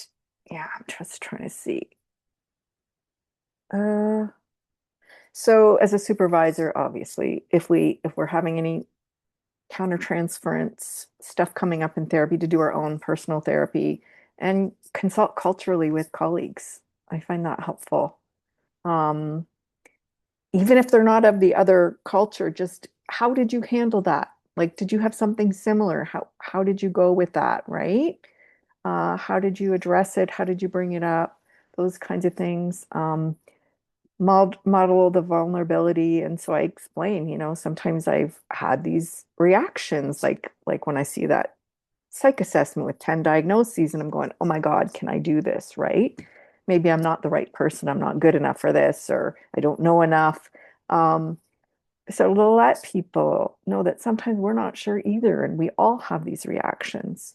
yeah, I'm just trying to see. Uh, so as a supervisor, obviously, if we're having any countertransference stuff coming up in therapy, to do our own personal therapy and consult culturally with colleagues. I find that helpful. Um, Even if they're not of the other culture, just how did you handle that? Like, did you have something similar? How did you go with that, right? How did you address it? How did you bring it up? Those kinds of things. Model the vulnerability. And so I explain, sometimes I've had these reactions, like when I see that psych assessment with 10 diagnoses and I'm going, oh my God, can I do this? Right? Maybe I'm not the right person. I'm not good enough for this, or I don't know enough. Um, so to let people know that sometimes we're not sure either, and we all have these reactions.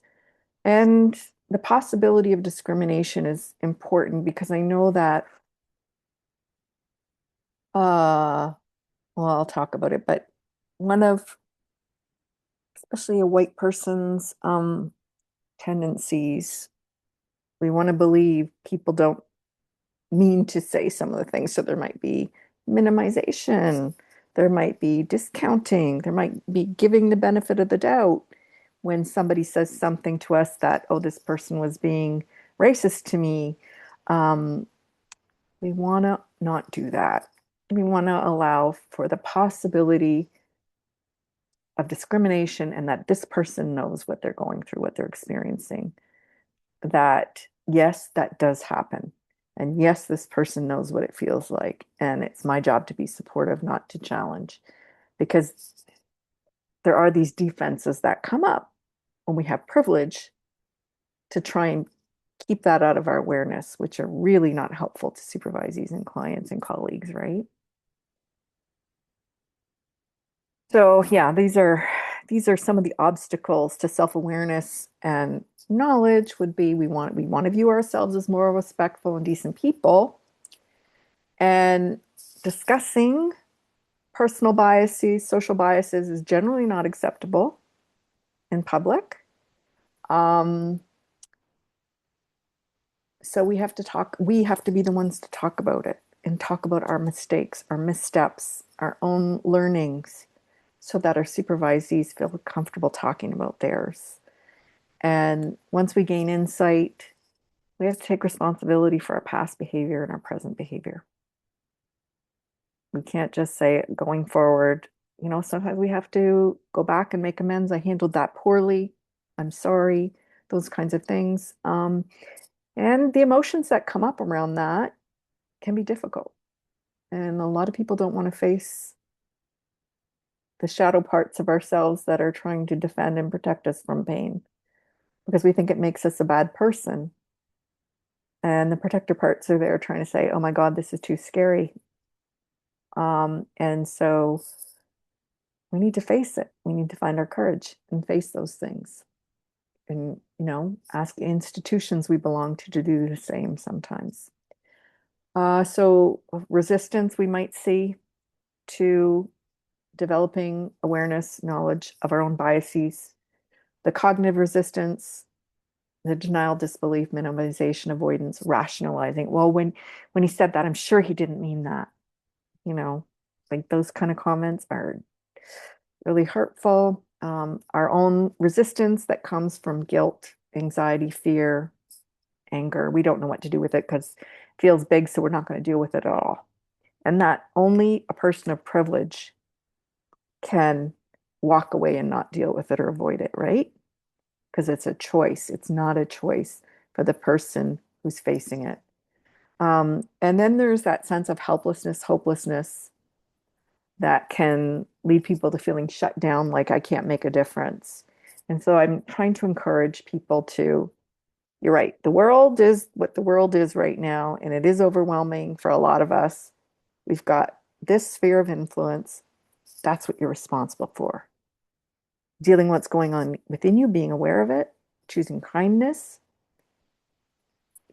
And the possibility of discrimination is important because I know that, well, I'll talk about it, but one of, especially a white person's tendencies, we want to believe people don't mean to say some of the things. So there might be minimization, there might be discounting, there might be giving the benefit of the doubt when somebody says something to us that, oh, this person was being racist to me. Um, we want to not do that. We want to allow for the possibility of discrimination and that this person knows what they're going through, what they're experiencing. That, yes, that does happen. And yes, this person knows what it feels like. And it's my job to be supportive, not to challenge, because there are these defenses that come up when we have privilege to try and keep that out of our awareness, which are really not helpful to supervisees and clients and colleagues, right? So yeah, these are some of the obstacles to self-awareness and knowledge would be we want to view ourselves as more respectful and decent people, and discussing personal biases, social biases is generally not acceptable in public. Um, so we have to be the ones to talk about it and talk about our mistakes, our missteps, our own learnings, so that our supervisees feel comfortable talking about theirs. And once we gain insight, we have to take responsibility for our past behavior and our present behavior. We can't just say going forward, sometimes we have to go back and make amends. I handled that poorly. I'm sorry. Those kinds of things. And the emotions that come up around that can be difficult. And a lot of people don't want to face the shadow parts of ourselves that are trying to defend and protect us from pain because we think it makes us a bad person. And the protector parts are there trying to say, oh my God, this is too scary. And so we need to face it. We need to find our courage and face those things. And, ask institutions we belong to do the same sometimes. So resistance we might see to developing awareness, knowledge of our own biases, the cognitive resistance, the denial, disbelief, minimization, avoidance, rationalizing. Well, when he said that, I'm sure he didn't mean that. Like those kind of comments are really hurtful. Our own resistance that comes from guilt, anxiety, fear, anger. We don't know what to do with it because it feels big, so we're not going to deal with it at all. And that only a person of privilege can walk away and not deal with it or avoid it, right? Because it's a choice. It's not a choice for the person who's facing it. And then there's that sense of helplessness, hopelessness that can lead people to feeling shut down, like I can't make a difference. And so I'm trying to encourage people to, you're right, the world is what the world is right now, and it is overwhelming for a lot of us. We've got this sphere of influence. That's what you're responsible for. Dealing what's going on within you, being aware of it, choosing kindness,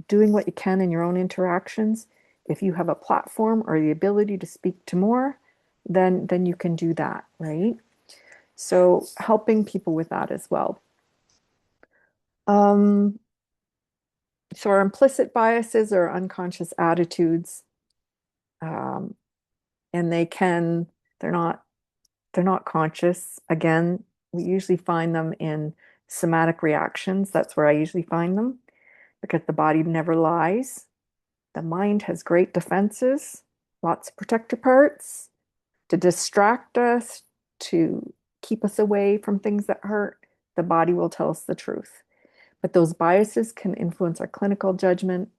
doing what you can in your own interactions. If you have a platform or the ability to speak to more, then you can do that, right? So helping people with that as well. So our implicit biases are unconscious attitudes, um, and they're not they're not conscious. Again, we usually find them in somatic reactions. That's where I usually find them because the body never lies. The mind has great defenses, lots of protector parts to distract us, to keep us away from things that hurt. The body will tell us the truth. But those biases can influence our clinical judgment,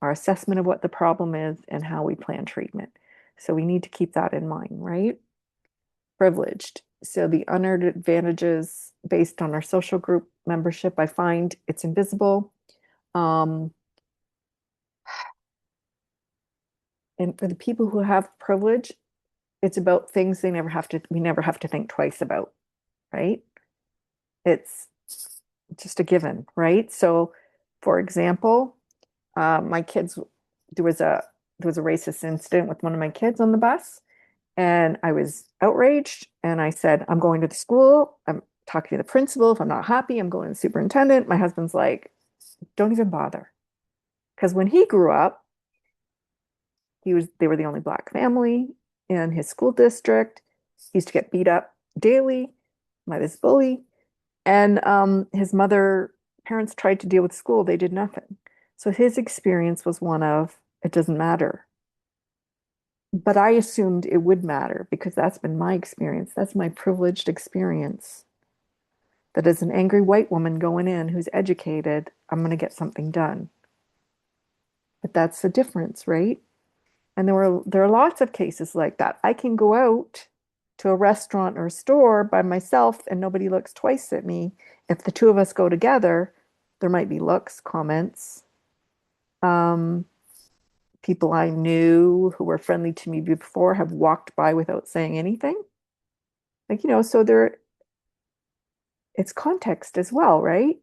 our assessment of what the problem is, and how we plan treatment. So we need to keep that in mind, right? Privileged. So the unearned advantages based on our social group membership, I find it's invisible. And for the people who have privilege, it's about things we never have to think twice about, right? It's just a given, right? So, for example, my kids, there was a racist incident with one of my kids on the bus, and I was outraged, and I said, I'm going to the school. I'm talking to the principal. If I'm not happy, I'm going to the superintendent. My husband's like, don't even bother. Because when he grew up, they were the only black family in his school district. He used to get beat up daily by this bully. And his parents tried to deal with school. They did nothing. So his experience was one of, it doesn't matter. But I assumed it would matter because that's been my experience. That's my privileged experience. That as an angry white woman going in who's educated, I'm going to get something done. But that's the difference, right? And there are lots of cases like that. I can go out to a restaurant or a store by myself and nobody looks twice at me. If the two of us go together, there might be looks, comments. Um, People I knew who were friendly to me before have walked by without saying anything. So it's context as well, right?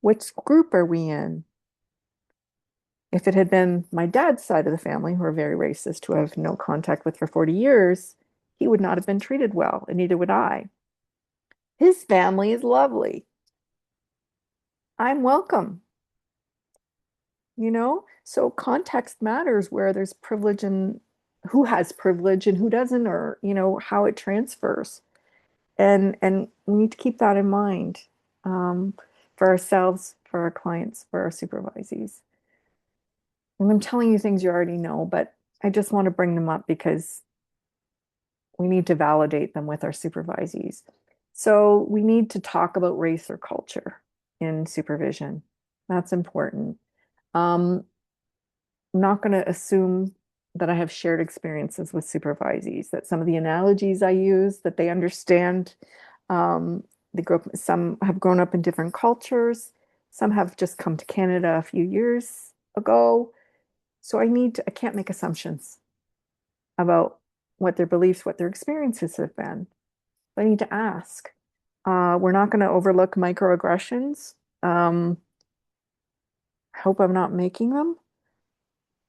Which group are we in? If it had been my dad's side of the family, who are very racist, who I have no contact with for 40 years, he would not have been treated well, and neither would I. His family is lovely. I'm welcome. So context matters where there's privilege and who has privilege and who doesn't, or how it transfers. And we need to keep that in mind, um, for ourselves, for our clients, for our supervisees. And I'm telling you things you already know, but I just want to bring them up because we need to validate them with our supervisees. So we need to talk about race or culture in supervision. That's important. I'm not going to assume that I have shared experiences with supervisees, that some of the analogies I use, that they understand. They grow up, some have grown up in different cultures, some have just come to Canada a few years ago. So I can't make assumptions about what their beliefs, what their experiences have been. I need to ask. We're not going to overlook microaggressions. I hope I'm not making them,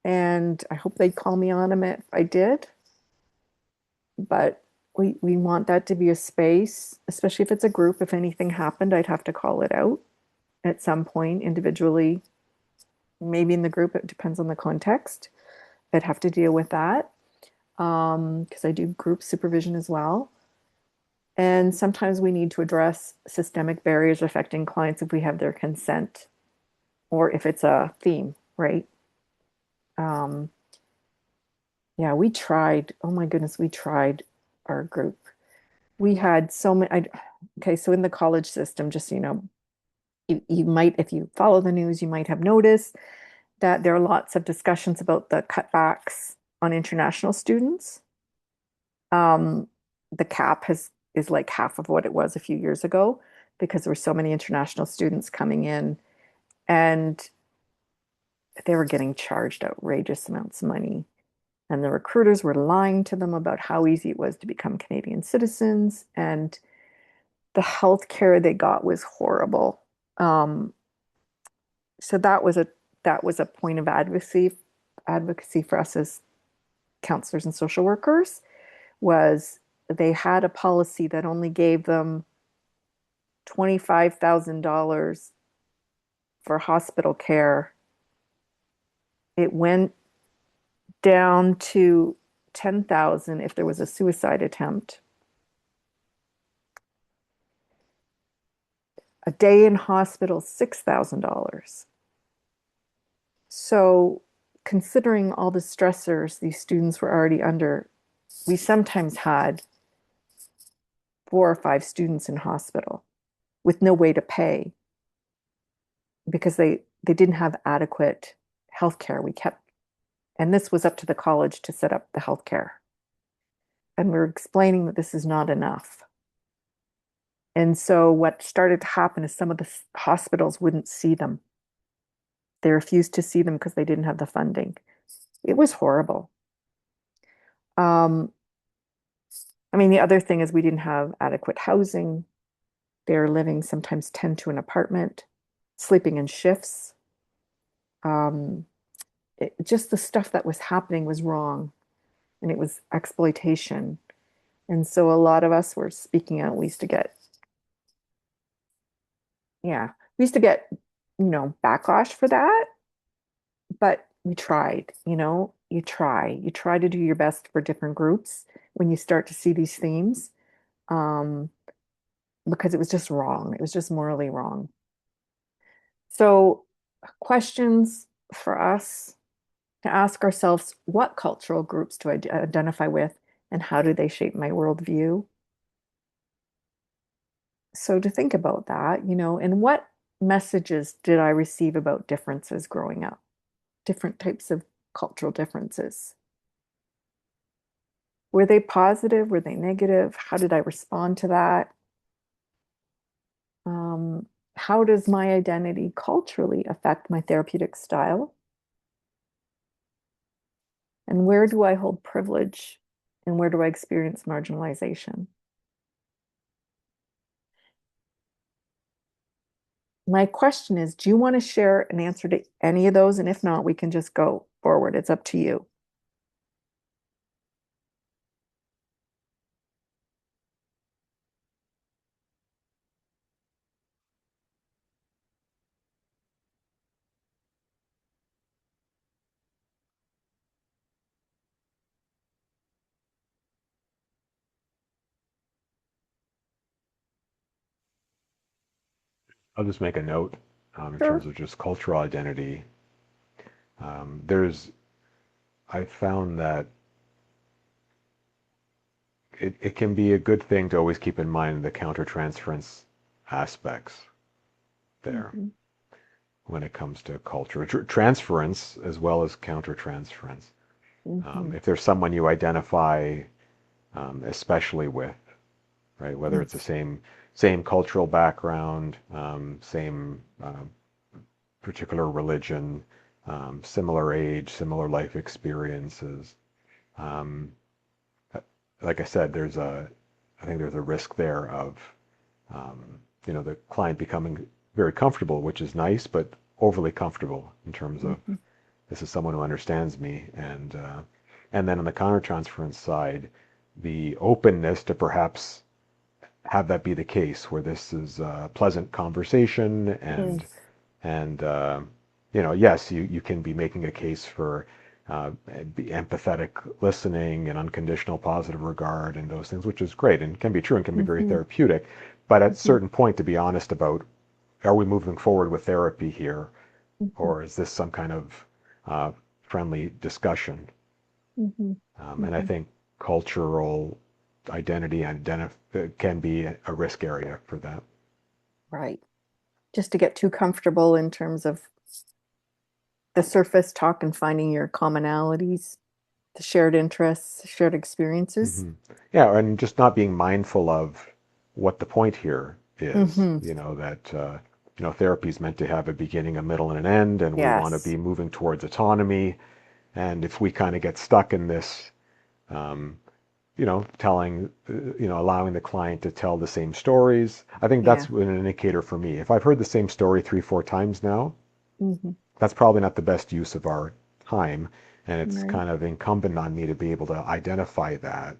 and I hope they'd call me on them if I did. But we want that to be a space, especially if it's a group. If anything happened, I'd have to call it out at some point individually, maybe in the group. It depends on the context. I'd have to deal with that because I do group supervision as well. And sometimes we need to address systemic barriers affecting clients if we have their consent or if it's a theme, right? Um, yeah, we tried. Oh my goodness, we tried our group. We had so many. Okay, so in the college system, just so you know, you might, if you follow the news, you might have noticed that there are lots of discussions about the cutbacks on international students. Um, the cap is like half of what it was a few years ago because there were so many international students coming in, and they were getting charged outrageous amounts of money. And the recruiters were lying to them about how easy it was to become Canadian citizens. And the health care they got was horrible. Um, so that was a point of advocacy for us as counselors and social workers was they had a policy that only gave them $25,000 for hospital care. It went down to 10,000 if there was a suicide attempt. A day in hospital, $6,000. So, considering all the stressors these students were already under, we sometimes had 4 or 5 students in hospital with no way to pay because they didn't have adequate health care. And this was up to the college to set up the health care. And we're explaining that this is not enough. And so what started to happen is some of the hospitals wouldn't see them. They refused to see them because they didn't have the funding. It was horrible. Um, I mean, the other thing is we didn't have adequate housing. They're living sometimes 10 to an apartment, sleeping in shifts. Um, just the stuff that was happening was wrong and it was exploitation. And so a lot of us were speaking out. We used to get, yeah, we used to get, backlash for that, but we tried, you try to do your best for different groups when you start to see these themes, um, because it was just wrong. It was just morally wrong. So questions for us to ask ourselves, what cultural groups do I identify with and how do they shape my worldview? So to think about that, and what messages did I receive about differences growing up, different types of cultural differences? Were they positive? Were they negative? How did I respond to that? Um, how does my identity culturally affect my therapeutic style? And where do I hold privilege? And where do I experience marginalization? My question is, do you want to share an answer to any of those? And if not, we can just go forward. It's up to you. I'll just make a note in terms Sure. of just cultural identity. There's I found that it can be a good thing to always keep in mind the countertransference aspects there Mhm. when it comes to culture. Transference as well as countertransference. Mhm. If there's someone you identify especially with, right, whether it's the Yes. same cultural background, same particular religion, similar age, similar life experiences. Um, like I said, I think there's a risk there of, the client becoming very comfortable, which is nice, but overly comfortable in terms of Mhm. this is someone who understands me, and then on the countertransference side, the openness to perhaps have that be the case, where this is a pleasant conversation, Yes. and yes, you can be making a case for be empathetic listening and unconditional positive regard and those things, which is great and can be true and can be very Mhm. therapeutic. But at a Mhm. certain point, to be honest about, are we moving forward with therapy here, Mhm. or is this some kind of uh, friendly discussion? Mhm. And I Mhm. think cultural can be a risk area for that. Right. Just to get too comfortable in terms of the surface talk and finding your commonalities, the shared interests, shared experiences. hmm Yeah, and just not being mindful of what the point here is. Hmm. Therapy is meant to have a beginning, a middle, and an end, and we want to Yes. be moving towards autonomy. And if we kind of get stuck in this, um, allowing the client to tell the same stories, I think that's Yeah. an indicator for me. If I've heard the same story three, four times now, Hmm. that's probably not the best use of our time. And it's Right. kind of incumbent on me to be able to identify that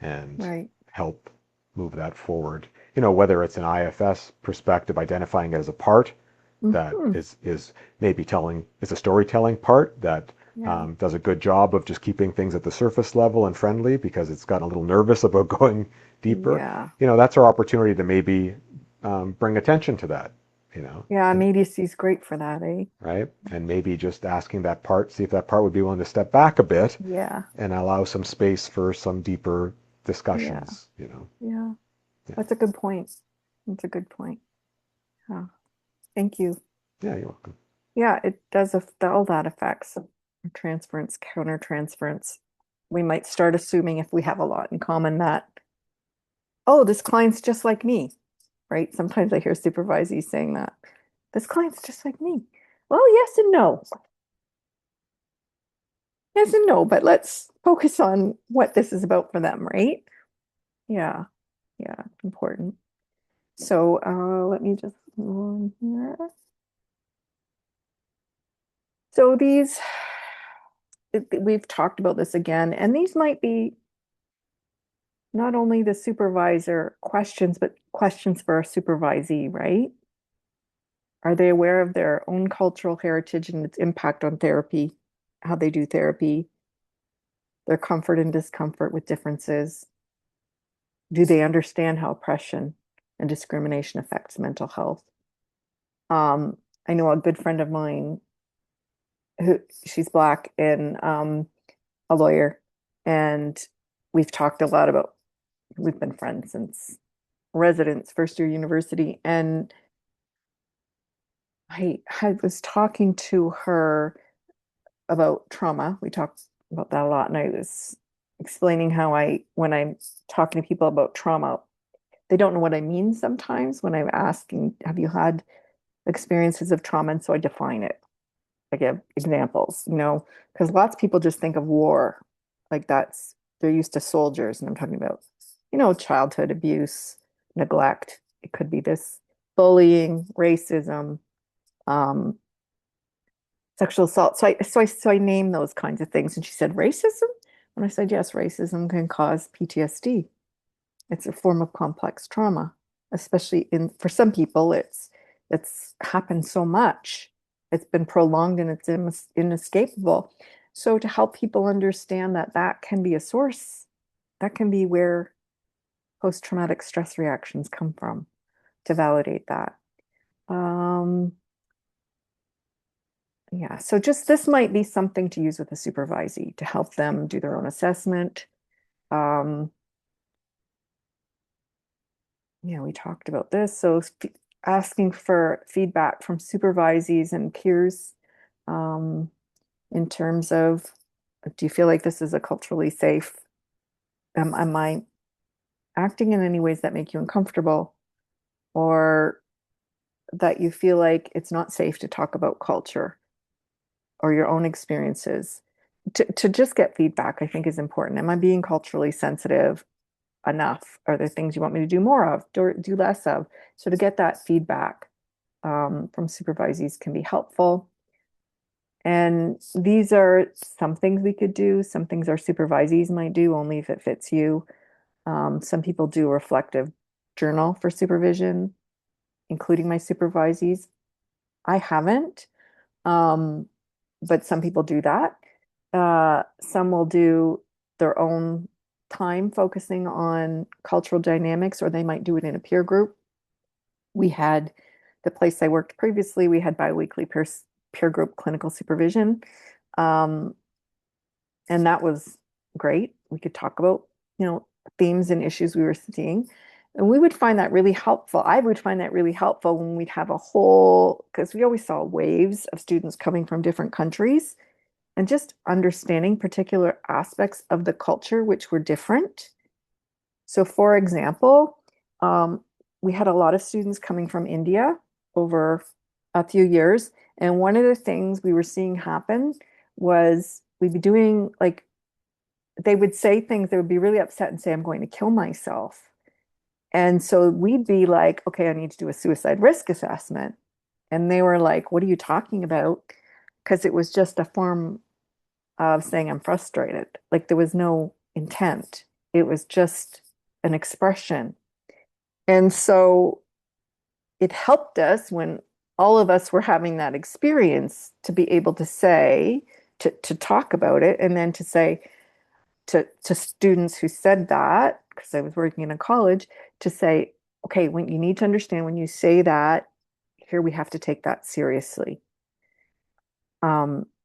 and Right. help move that forward. Whether it's an IFS perspective, identifying it as a part that Hmm. is maybe telling is a storytelling part that Yeah. does a good job of just keeping things at the surface level and friendly because it's gotten a little nervous about going deeper. Yeah. That's our opportunity to maybe bring attention to that. Yeah. And Immediacy is great for that, eh? right, and maybe just asking that part, see if that part would be willing to step back a bit Yeah. and allow some space for some deeper Yeah. discussions. Yeah. Yeah, That's a good point. That's a good point. Huh. Thank you. yeah, you're welcome. Yeah, it does all that affects transference, countertransference. We might start assuming if we have a lot in common that, oh, this client's just like me, right? Sometimes I hear supervisees saying that. This client's just like me. Well, yes and no. Yes and no, but let's focus on what this is about for them, right? Yeah, yeah, important. So let me just move on here. So we've talked about this again, and these might be not only the supervisor questions, but questions for a supervisee, right? Are they aware of their own cultural heritage and its impact on therapy, how they do therapy, their comfort and discomfort with differences? Do they understand how oppression and discrimination affects mental health? Um, I know a good friend of mine who she's black and a lawyer, and we've talked a lot about we've been friends since residence, first year university, and I was talking to her about trauma. We talked about that a lot, and I was explaining how when I'm talking to people about trauma, they don't know what I mean sometimes when I'm asking, have you had experiences of trauma? And so I define it. I give examples, because lots of people just think of war like they're used to soldiers, and I'm talking about, childhood abuse, neglect. It could be this bullying, racism, um, sexual assault. So I named those kinds of things, and she said racism, and I said yes, racism can cause PTSD. It's a form of complex trauma, especially in for some people. It's happened so much, it's been prolonged, and it's inescapable. So to help people understand that that can be a source, that can be where post-traumatic stress reactions come from, to validate that. so just this might be something to use with a supervisee to help them do their own assessment. Yeah, we talked about this. So asking for feedback from supervisees and peers in terms of, do you feel like this is a culturally safe? Am I acting in any ways that make you uncomfortable, or that you feel like it's not safe to talk about culture or your own experiences? To just get feedback, I think, is important. Am I being culturally sensitive enough? Are there things you want me to do more of, do less of? So to get that feedback from supervisees can be helpful. And these are some things we could do. Some things our supervisees might do only if it fits you. Some people do a reflective journal for supervision, including my supervisees. I haven't, but some people do that. Some will do their own time focusing on cultural dynamics, or they might do it in a peer group. We had the place I worked previously, we had biweekly peer group clinical supervision. Um, and that was great. We could talk about, themes and issues we were seeing. And we would find that really helpful. I would find that really helpful when we'd have a whole, because we always saw waves of students coming from different countries and just understanding particular aspects of the culture which were different. So, for example, um, we had a lot of students coming from India over a few years. And one of the things we were seeing happen was we'd be doing like, they would say things, they would be really upset and say, I'm going to kill myself. And so we'd be like, okay, I need to do a suicide risk assessment. And they were like, what are you talking about? Because it was just a form of saying I'm frustrated. Like there was no intent, it was just an expression. And so it helped us when all of us were having that experience to be able to say, to talk about it, and then to say to students who said that, because I was working in a college, to say, okay, when you need to understand when you say that, here we have to take that seriously.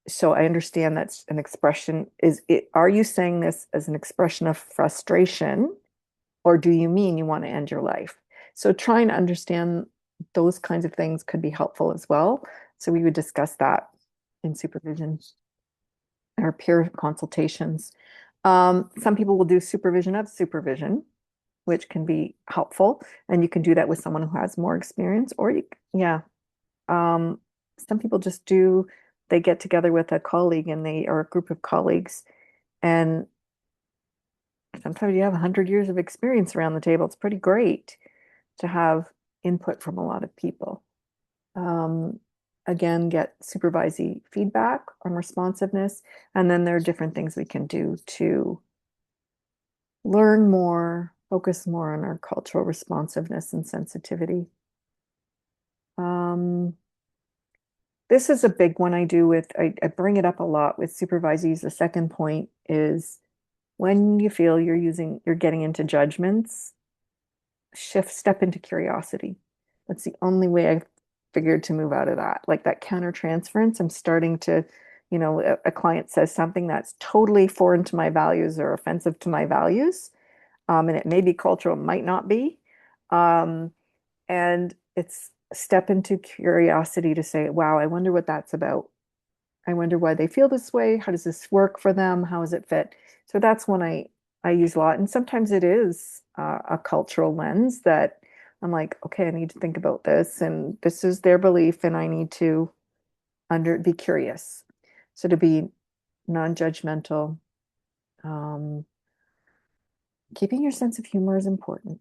So I understand that's an expression. Are you saying this as an expression of frustration, or do you mean you want to end your life? So trying to understand those kinds of things could be helpful as well. So we would discuss that in supervision or peer consultations. Some people will do supervision of supervision, which can be helpful, and you can do that with someone who has more experience, or yeah. Um, some people just do, they get together with a colleague and they are a group of colleagues, and sometimes you have 100 years of experience around the table. It's pretty great to have input from a lot of people. Um, Again, get supervisee feedback on responsiveness, and then there are different things we can do to learn more, focus more on our cultural responsiveness and sensitivity. Um, this is a big one I do with, I bring it up a lot with supervisees. The second point is when you feel you're getting into judgments, step into curiosity. That's the only way I've figured to move out of that. Like that countertransference, I'm starting to, a client says something that's totally foreign to my values or offensive to my values. And it may be cultural, might not be. Um, and it's step into curiosity to say, wow, I wonder what that's about. I wonder why they feel this way. How does this work for them? How does it fit? So that's one I use a lot. And sometimes it is a cultural lens that I'm like, okay, I need to think about this, and this is their belief, and I need to be curious. So to be non-judgmental, um, keeping your sense of humor is important.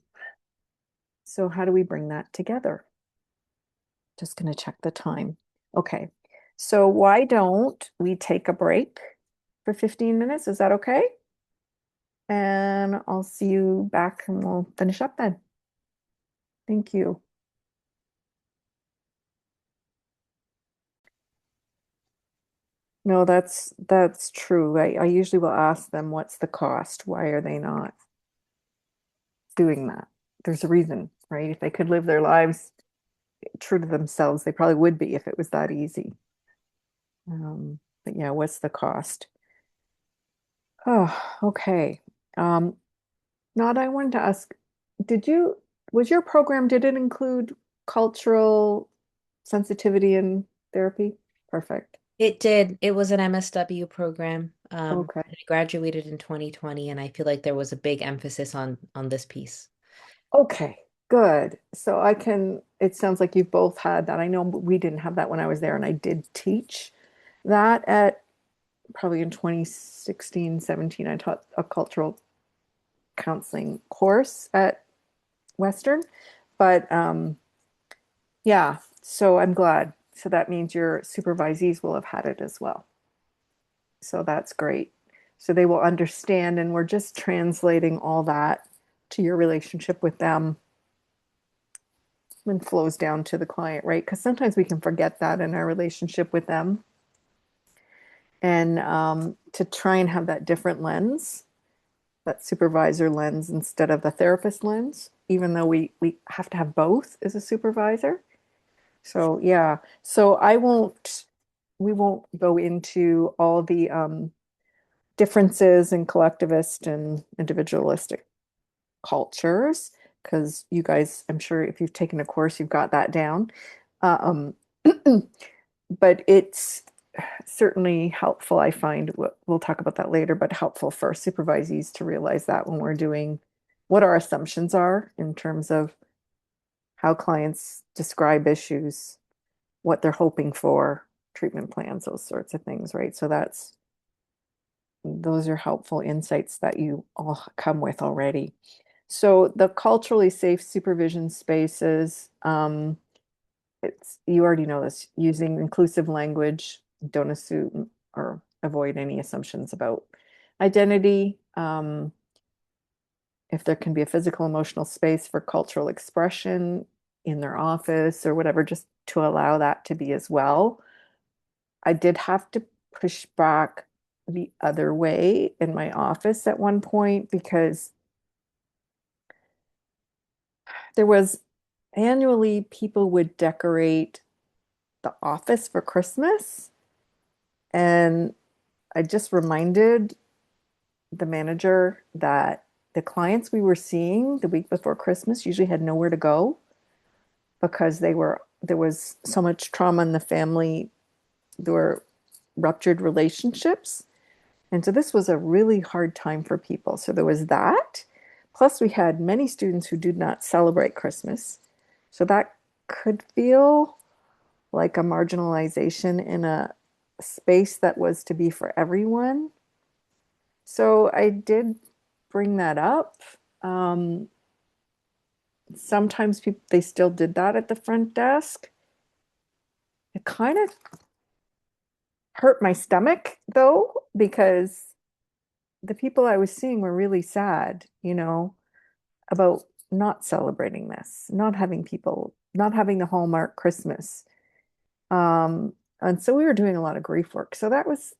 So how do we bring that together? Just going to check the time. Okay. So why don't we take a break for 15 minutes? Is that okay? And I'll see you back and we'll finish up then. Thank you. No, that's true. I usually will ask them, what's the cost? Why are they not doing that? There's a reason, right? If they could live their lives true to themselves, they probably would be if it was that easy. But yeah, what's the cost? Oh, okay. Um, Nod, I wanted to ask, did you, was your program, did it include cultural sensitivity and therapy? Perfect. It did. It was an MSW program. Okay. I graduated in 2020, and I feel like there was a big emphasis on this piece. Okay, good. So I can, it sounds like you've both had that. I know we didn't have that when I was there, and I did teach that at probably in 2016, 17. I taught a cultural counseling course at Western. But yeah, so I'm glad. So that means your supervisees will have had it as well. So that's great. So they will understand, and we're just translating all that to your relationship with them and flows down to the client, right? Because sometimes we can forget that in our relationship with them. And to try and have that different lens, that supervisor lens instead of the therapist lens, even though we have to have both as a supervisor. So yeah, so we won't go into all the differences in collectivist and individualistic cultures because you guys, I'm sure if you've taken a course, you've got that down. Um, but it's certainly helpful, I find. We'll talk about that later, but helpful for supervisees to realize that when we're doing what our assumptions are in terms of how clients describe issues, what they're hoping for, treatment plans, those sorts of things, right? So those are helpful insights that you all come with already. So the culturally safe supervision spaces, it's you already know this, using inclusive language, don't assume or avoid any assumptions about identity. If there can be a physical, emotional space for cultural expression in their office or whatever, just to allow that to be as well. I did have to push back the other way in my office at one point because there was annually people would decorate the office for Christmas. And I just reminded the manager that the clients we were seeing the week before Christmas usually had nowhere to go because there was so much trauma in the family. There were ruptured relationships. And so this was a really hard time for people. So there was that. Plus, we had many students who did not celebrate Christmas. So that could feel like a marginalization in a space that was to be for everyone. So I did bring that up. Um, Sometimes people they still did that at the front desk. It kind of hurt my stomach though, because the people I was seeing were really sad, about not celebrating this, not having people, not having the Hallmark Christmas. And so we were doing a lot of grief work. So that was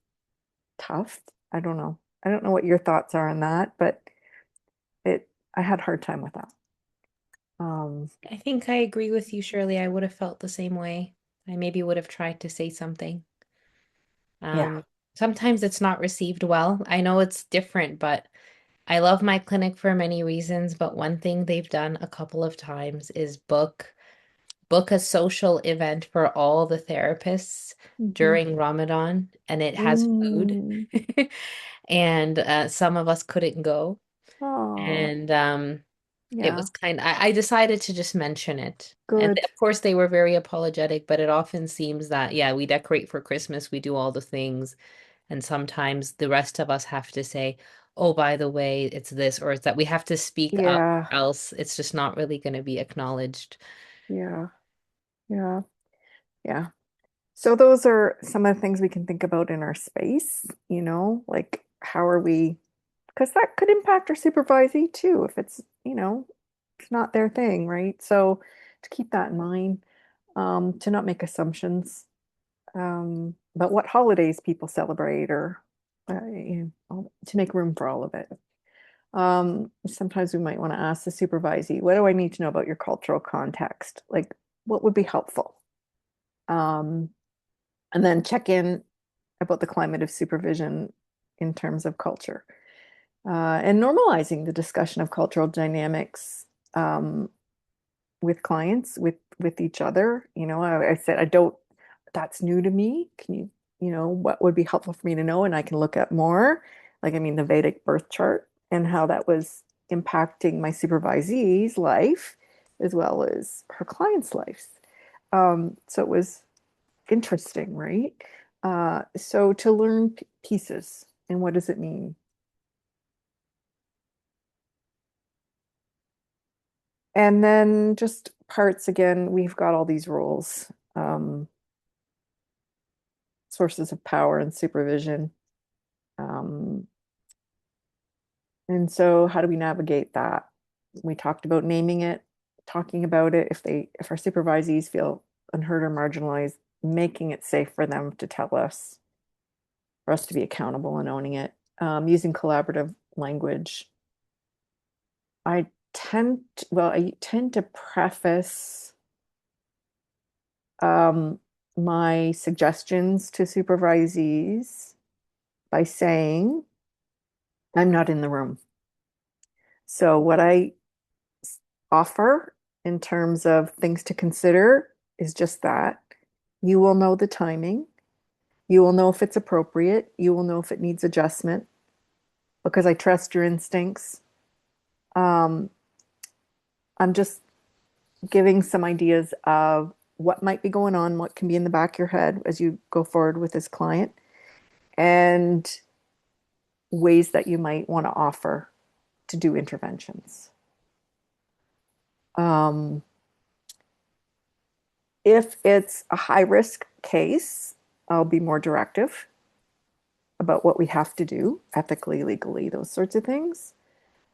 tough. I don't know. I don't know what your thoughts are on that, but I had a hard time with that. Um, I think I agree with you, Shirley. I would have felt the same way. I maybe would have tried to say something. yeah. Um, Sometimes it's not received well. I know it's different, but I love my clinic for many reasons. But one thing they've done a couple of times is book a social event for all the therapists Mhm. during Ramadan, and it has food. Mm. And some of us couldn't go. Oh, And it yeah. was I decided to just mention it. And Good. of course, they were very apologetic, but it often seems that, yeah, we decorate for Christmas, we do all the things. And sometimes the rest of us have to say, oh, by the way, it's this, or it's that we have to speak up, Yeah. or else it's just not really going to be acknowledged. Yeah. Yeah. Yeah. So those are some of the things we can think about in our space, like how are we, because that could impact our supervisee too if it's not their thing, right? So to keep that in mind, to not make assumptions about what holidays people celebrate or to make room for all of it. Sometimes we might want to ask the supervisee, what do I need to know about your cultural context? Like, what would be helpful? Um, and then check in. about the climate of supervision in terms of culture, and normalizing the discussion of cultural dynamics with clients, with each other. I said, I don't, that's new to me. Can you, what would be helpful for me to know? And I can look at more, like, I mean, the Vedic birth chart and how that was impacting my supervisee's life as well as her clients' lives. So it was interesting, right? So to learn pieces and what does it mean? And then just parts again, we've got all these roles, sources of power and supervision. Um, and so how do we navigate that? We talked about naming it, talking about it. If our supervisees feel unheard or marginalized, making it safe for them to tell us, for us to be accountable and owning it. Using collaborative language. I tend to preface um, my suggestions to supervisees by saying, I'm not in the room. So, what I offer in terms of things to consider is just that. You will know the timing. You will know if it's appropriate. You will know if it needs adjustment because I trust your instincts. Um, I'm just giving some ideas of what might be going on, what can be in the back of your head as you go forward with this client, and ways that you might want to offer to do interventions. Um, if it's a high risk case, I'll be more directive about what we have to do ethically, legally, those sorts of things.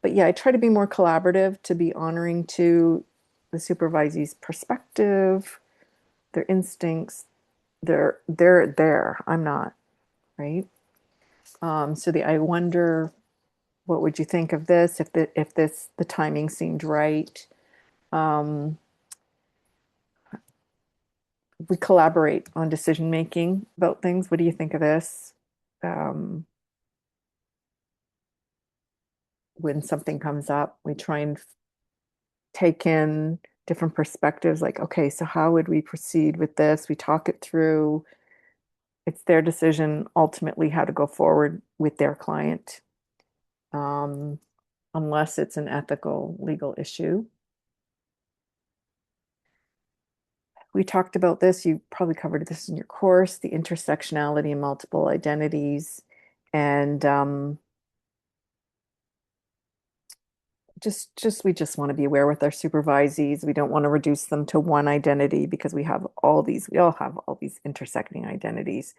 But yeah, I try to be more collaborative, to be honoring to the supervisee's perspective, their instincts. They're there. I'm not, right? I wonder, what would you think of this if the timing seemed right? Um, we collaborate on decision making about things. What do you think of this? Um, when something comes up, we try and take in different perspectives. Like, okay, so how would we proceed with this? We talk it through. It's their decision ultimately how to go forward with their client, um, unless it's an ethical legal issue. We talked about this, you probably covered this in your course, the intersectionality and multiple identities. And we just want to be aware with our supervisees. We don't want to reduce them to one identity because we all have all these intersecting identities.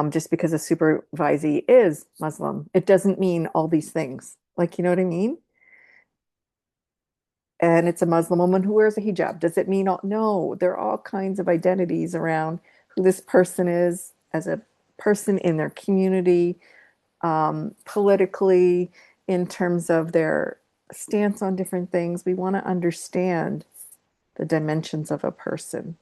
Just because a supervisee is Muslim, it doesn't mean all these things. Like, you know what I mean? And it's a Muslim woman who wears a hijab. Does it mean all? No, there are all kinds of identities around who this person is as a person in their community, politically, in terms of their stance on different things. We want to understand the dimensions of a person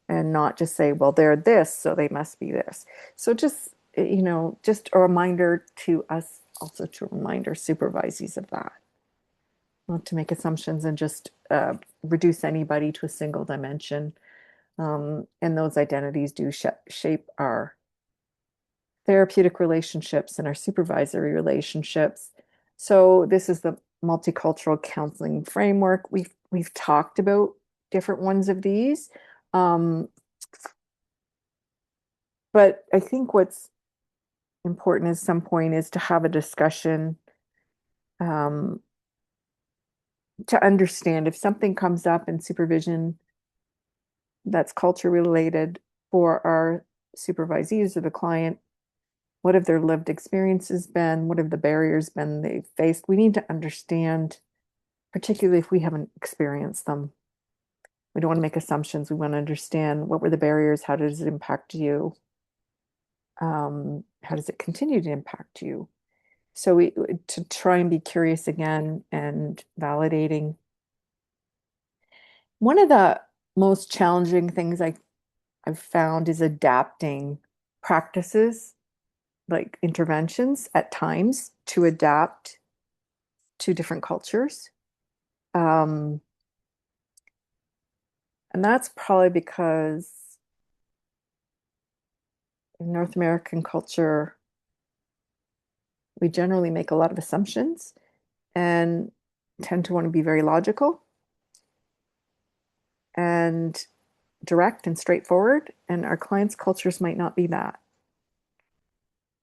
and not just say, well, they're this, so they must be this. So just a reminder to us, also to remind our supervisees of that, not to make assumptions and just reduce anybody to a single dimension. And those identities do shape our therapeutic relationships and our supervisory relationships. So this is the multicultural counseling framework. We've talked about different ones of these. Um, but I think what's important at some point is to have a discussion, um, to understand if something comes up in supervision that's culture related for our supervisees or the client. What have their lived experiences been? What have the barriers been they've faced? We need to understand, particularly if we haven't experienced them. We don't want to make assumptions. We want to understand, what were the barriers? How does it impact you? How does it continue to impact you? So to try and be curious again and validating. One of the most challenging things I've found is adapting practices, like interventions at times to adapt to different cultures. Um, and that's probably because in North American culture, we generally make a lot of assumptions and tend to want to be very logical and direct and straightforward. And our clients' cultures might not be that.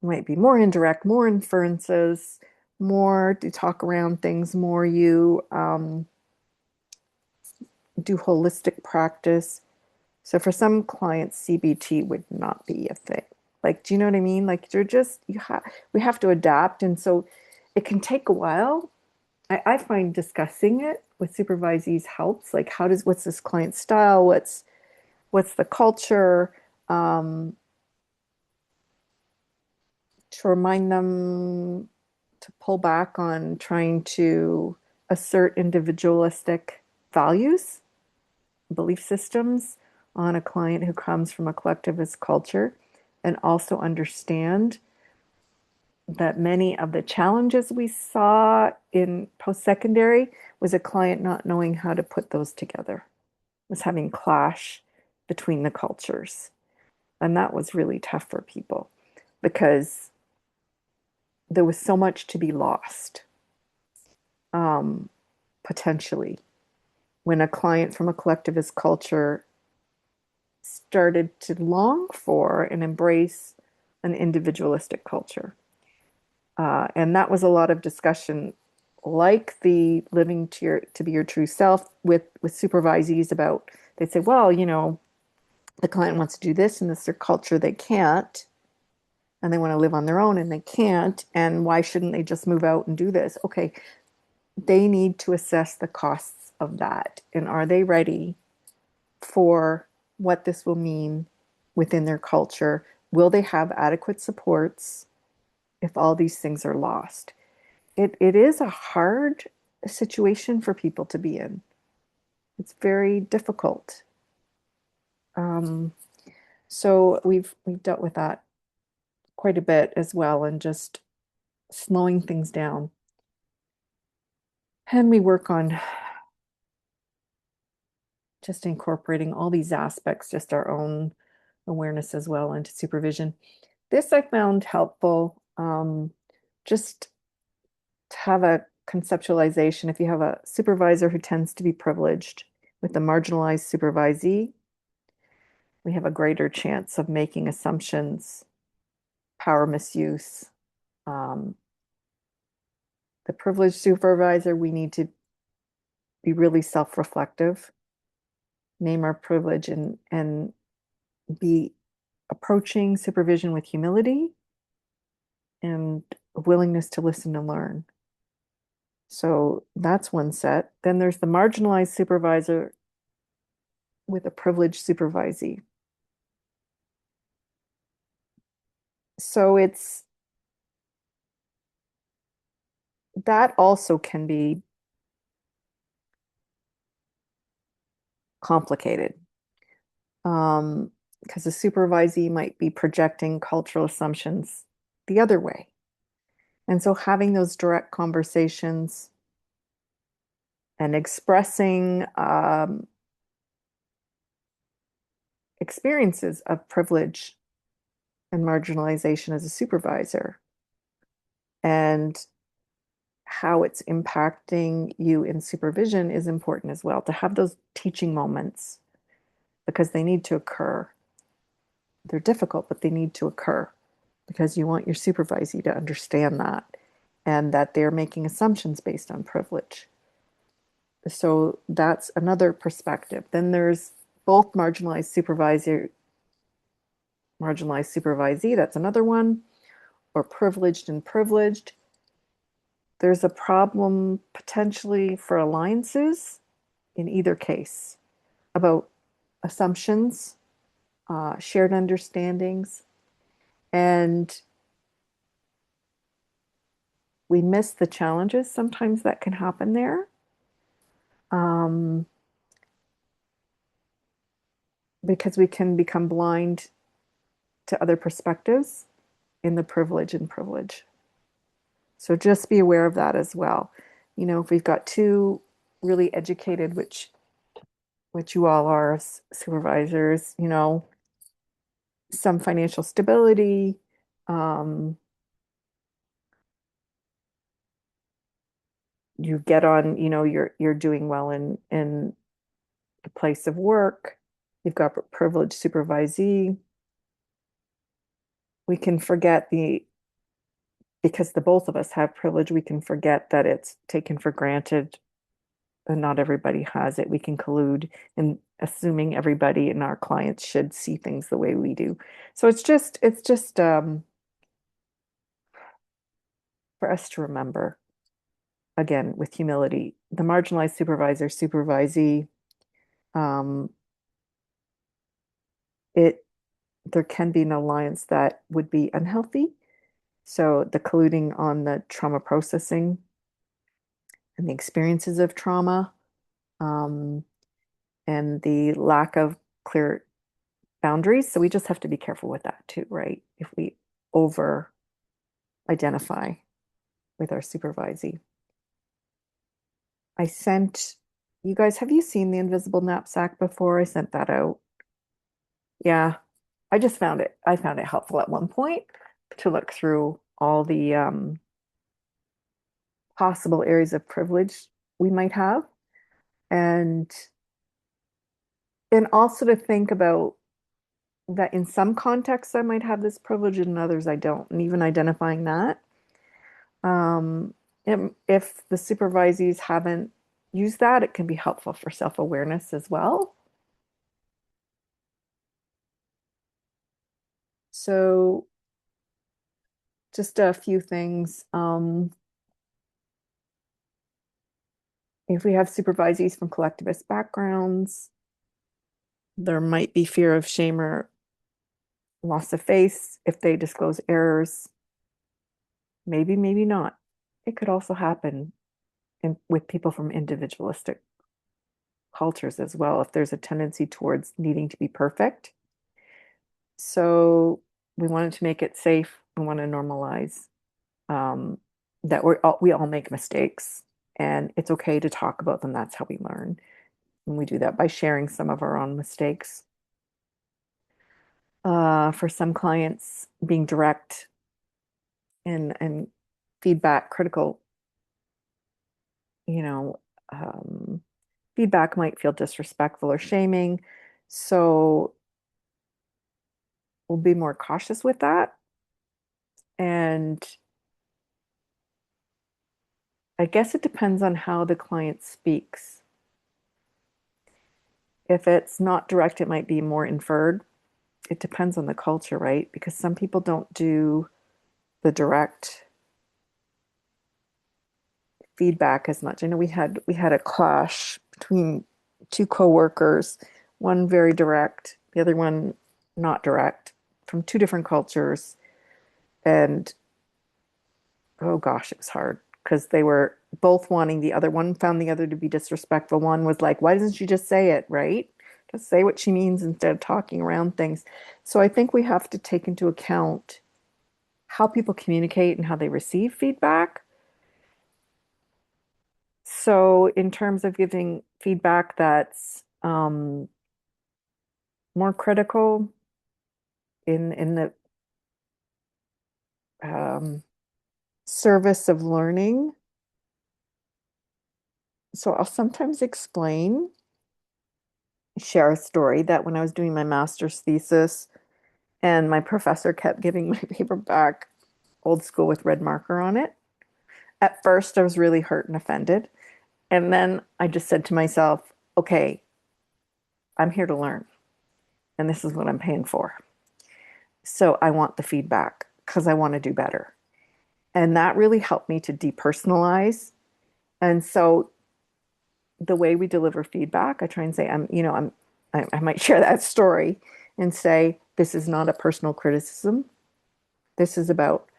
It might be more indirect, more inferences, more to talk around things, more you do holistic practice. So for some clients, CBT would not be a thing. Like, do you know what I mean? Like you're just we have to adapt, and so it can take a while. I find discussing it with supervisees helps. Like, what's this client style? What's the culture? Um, to remind them to pull back on trying to assert individualistic values, belief systems on a client who comes from a collectivist culture, and also understand that many of the challenges we saw in post-secondary was a client not knowing how to put those together, was having clash between the cultures. And that was really tough for people because there was so much to be lost, um, potentially, when a client from a collectivist culture started to long for and embrace an individualistic culture. And that was a lot of discussion, like the living to be your true self with supervisees about, they'd say, well, the client wants to do this and this is their culture, they can't, and they want to live on their own and they can't, and why shouldn't they just move out and do this? Okay, they need to assess the costs of that, and are they ready for what this will mean within their culture? Will they have adequate supports if all these things are lost? It is a hard situation for people to be in. It's very difficult. Um, so we've dealt with that quite a bit as well, and just slowing things down. And we work on just incorporating all these aspects, just our own awareness as well, into supervision. This I found helpful, just to have a conceptualization. If you have a supervisor who tends to be privileged with a marginalized supervisee, we have a greater chance of making assumptions, power misuse. Um, the privileged supervisor, we need to be really self-reflective, name our privilege, and be approaching supervision with humility and a willingness to listen and learn. So that's one set. Then there's the marginalized supervisor with a privileged supervisee. So it's that also can be complicated, because the supervisee might be projecting cultural assumptions the other way. And so having those direct conversations and expressing experiences of privilege and marginalization as a supervisor, and how it's impacting you in supervision, is important as well, to have those teaching moments, because they need to occur. They're difficult, but they need to occur because you want your supervisee to understand that, and that they're making assumptions based on privilege. So that's another perspective. Then there's both marginalized supervisee, that's another one, or privileged and privileged. There's a problem potentially for alliances in either case about assumptions, shared understandings, and we miss the challenges sometimes that can happen there. Because we can become blind to other perspectives in the privilege and privilege. So just be aware of that as well. You know, if we've got two really educated, which you all are as supervisors, you know, some financial stability, you get on, you know, you're doing well in the place of work, you've got privileged supervisee. We can forget because the both of us have privilege, we can forget that it's taken for granted and not everybody has it. We can collude in assuming everybody and our clients should see things the way we do. So it's just for us to remember, again, with humility, the marginalized supervisor, supervisee, um, it there can be an alliance that would be unhealthy. So the colluding on the trauma processing and the experiences of trauma, um, and the lack of clear boundaries. So we just have to be careful with that too, right? If we over identify with our supervisee. I sent you guys, have you seen the invisible knapsack before? I sent that out. Yeah, I found it helpful at one point to look through all the possible areas of privilege we might have, and also to think about that in some contexts I might have this privilege and in others I don't, and even identifying that. Um, if the supervisees haven't used that, it can be helpful for self-awareness as well. So just a few things. If we have supervisees from collectivist backgrounds, there might be fear of shame or loss of face if they disclose errors. Maybe, maybe not. It could also happen with people from individualistic cultures as well, if there's a tendency towards needing to be perfect. So we wanted to make it safe. We want to normalize um, that we all make mistakes, and it's okay to talk about them. That's how we learn. And we do that by sharing some of our own mistakes. For some clients, being direct and feedback critical, you know, feedback might feel disrespectful or shaming. So we'll be more cautious with that. And I guess it depends on how the client speaks. If it's not direct, it might be more inferred. It depends on the culture, right? Because some people don't do the direct feedback as much. I know we had a clash between two coworkers, one very direct, the other one not direct, from two different cultures. And oh gosh, it was hard because they were both wanting the other. One found the other to be disrespectful. One was like, why doesn't she just say it, right? Just say what she means instead of talking around things. So I think we have to take into account how people communicate and how they receive feedback. So in terms of giving feedback that's more critical in the um, service of learning. So I'll sometimes share a story that when I was doing my master's thesis and my professor kept giving my paper back old school with red marker on it. At first, I was really hurt and offended. And then I just said to myself, okay, I'm here to learn, and this is what I'm paying for. So I want the feedback because I want to do better. And that really helped me to depersonalize. And so the way we deliver feedback, I try and say, I might share that story and say, this is not a personal criticism. This is about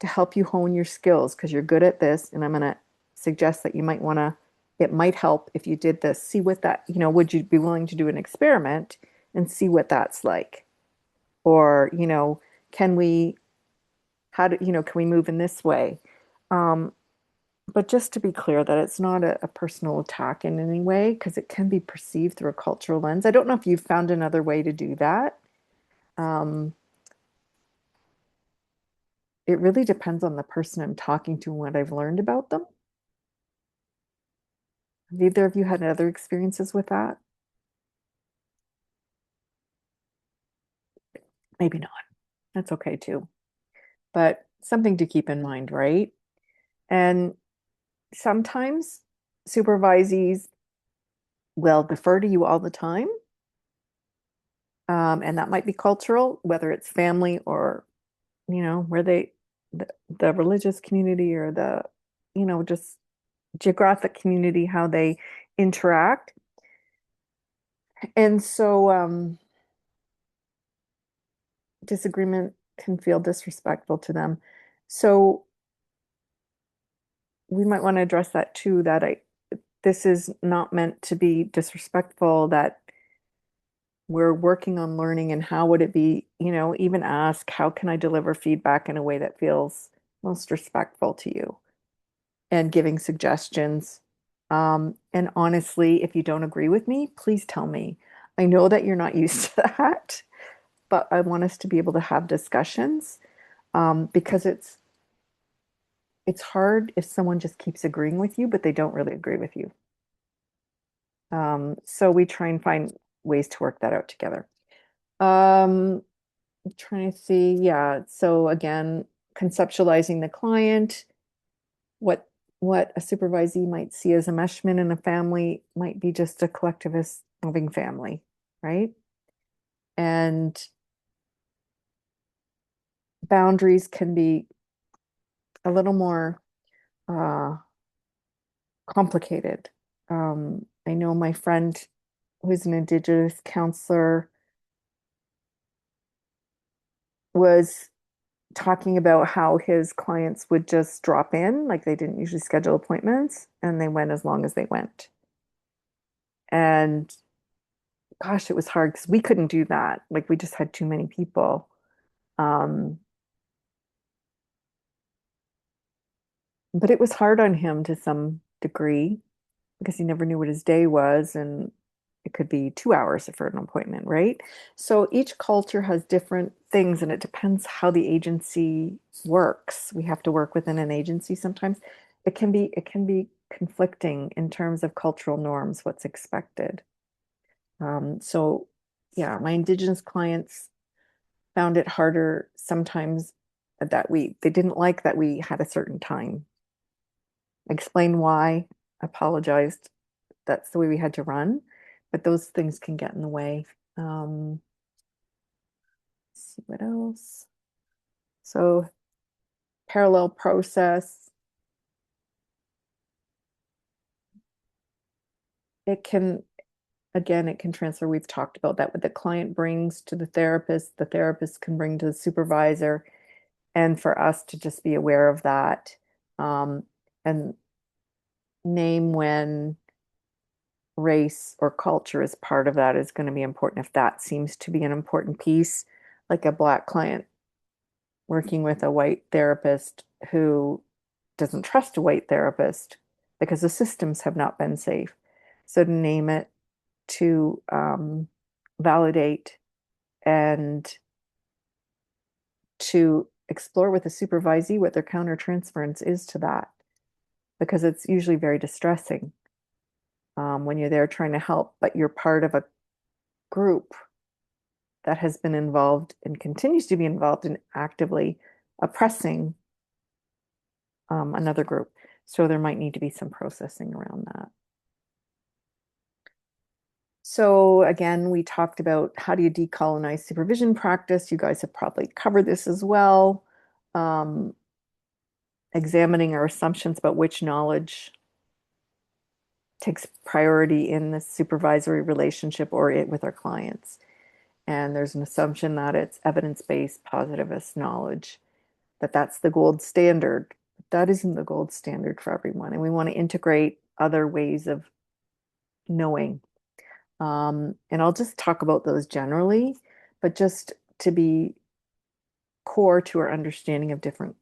to help you hone your skills because you're good at this. And I'm going to suggest that it might help if you did this. See what that, would you be willing to do an experiment and see what that's like? Or, can we, can we move in this way? Um, but just to be clear that it's not a personal attack in any way, because it can be perceived through a cultural lens. I don't know if you've found another way to do that. Um, it really depends on the person I'm talking to and what I've learned about them. Have either of you had other experiences with that? Maybe not. That's okay too. But something to keep in mind, right? And sometimes supervisees will defer to you all the time. And that might be cultural, whether it's family or, where the religious community or just geographic community, how they interact. And so disagreement can feel disrespectful to them. So we might want to address that too, that this is not meant to be disrespectful, that we're working on learning, and how would it be, even ask, how can I deliver feedback in a way that feels most respectful to you, and giving suggestions. And honestly, if you don't agree with me, please tell me. I know that you're not used to that, but I want us to be able to have discussions, because it's hard if someone just keeps agreeing with you, but they don't really agree with you. So we try and find ways to work that out together. I'm trying to see, yeah. So again, conceptualizing the client, what what a supervisee might see as a meshman in a family might be just a collectivist loving family, right? And boundaries can be a little more uh, complicated. I know my friend who's an Indigenous counselor was talking about how his clients would just drop in, like they didn't usually schedule appointments, and they went as long as they went. And gosh, it was hard because we couldn't do that. Like we just had too many people. Um, but it was hard on him to some degree because he never knew what his day was, and it could be 2 hours for an appointment, right? So each culture has different things, and it depends how the agency works. We have to work within an agency sometimes. It can be conflicting in terms of cultural norms, what's expected. So yeah, my Indigenous clients found it harder sometimes that they didn't like that we had a certain time. Explain why, apologized. That's the way we had to run, but those things can get in the way. Let's see what else. So parallel process, it can, again, it can transfer. We've talked about that. What the client brings to the therapist can bring to the supervisor, and for us to just be aware of that, and name when race or culture is part of that is going to be important. If that seems to be an important piece, like a Black client working with a white therapist who doesn't trust a white therapist because the systems have not been safe. So to name it, to validate, and to explore with a supervisee what their countertransference is to that, because it's usually very distressing when you're there trying to help, but you're part of a group that has been involved and continues to be involved in actively oppressing another group. So there might need to be some processing around that. So again, we talked about how do you decolonize supervision practice. You guys have probably covered this as well. Um, Examining our assumptions about which knowledge takes priority in the supervisory relationship or it with our clients. And there's an assumption that it's evidence-based positivist knowledge, that that's the gold standard. That isn't the gold standard for everyone. And we want to integrate other ways of knowing. And I'll just talk about those generally, but just to be core to our understanding of different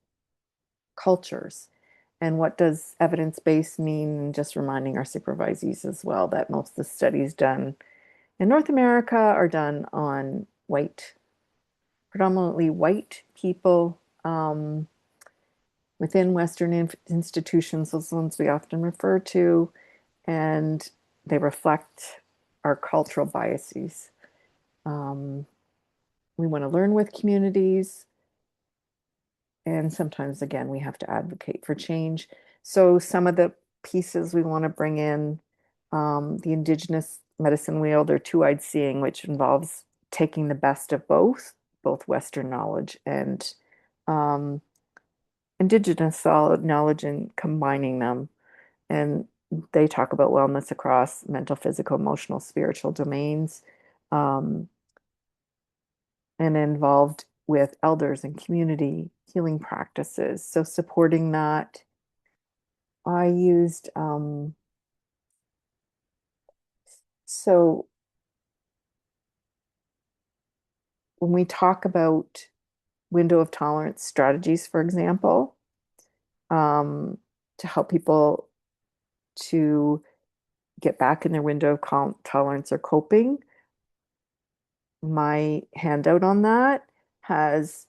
cultures. And what does evidence-based mean? And just reminding our supervisees as well that most of the studies done in North America are done on predominantly white people within Western institutions, those ones we often refer to, and they reflect our cultural biases. We want to learn with communities, and sometimes, again, we have to advocate for change. So some of the pieces we want to bring in, the Indigenous medicine wheel, or two-eyed seeing, which involves taking the best of both Western knowledge and um, Indigenous knowledge and combining them. And they talk about wellness across mental, physical, emotional, spiritual domains, um, and involved with elders and community healing practices. So supporting that, I used so when we talk about window of tolerance strategies, for example, um, to help people to get back in their window of tolerance or coping, my handout on that has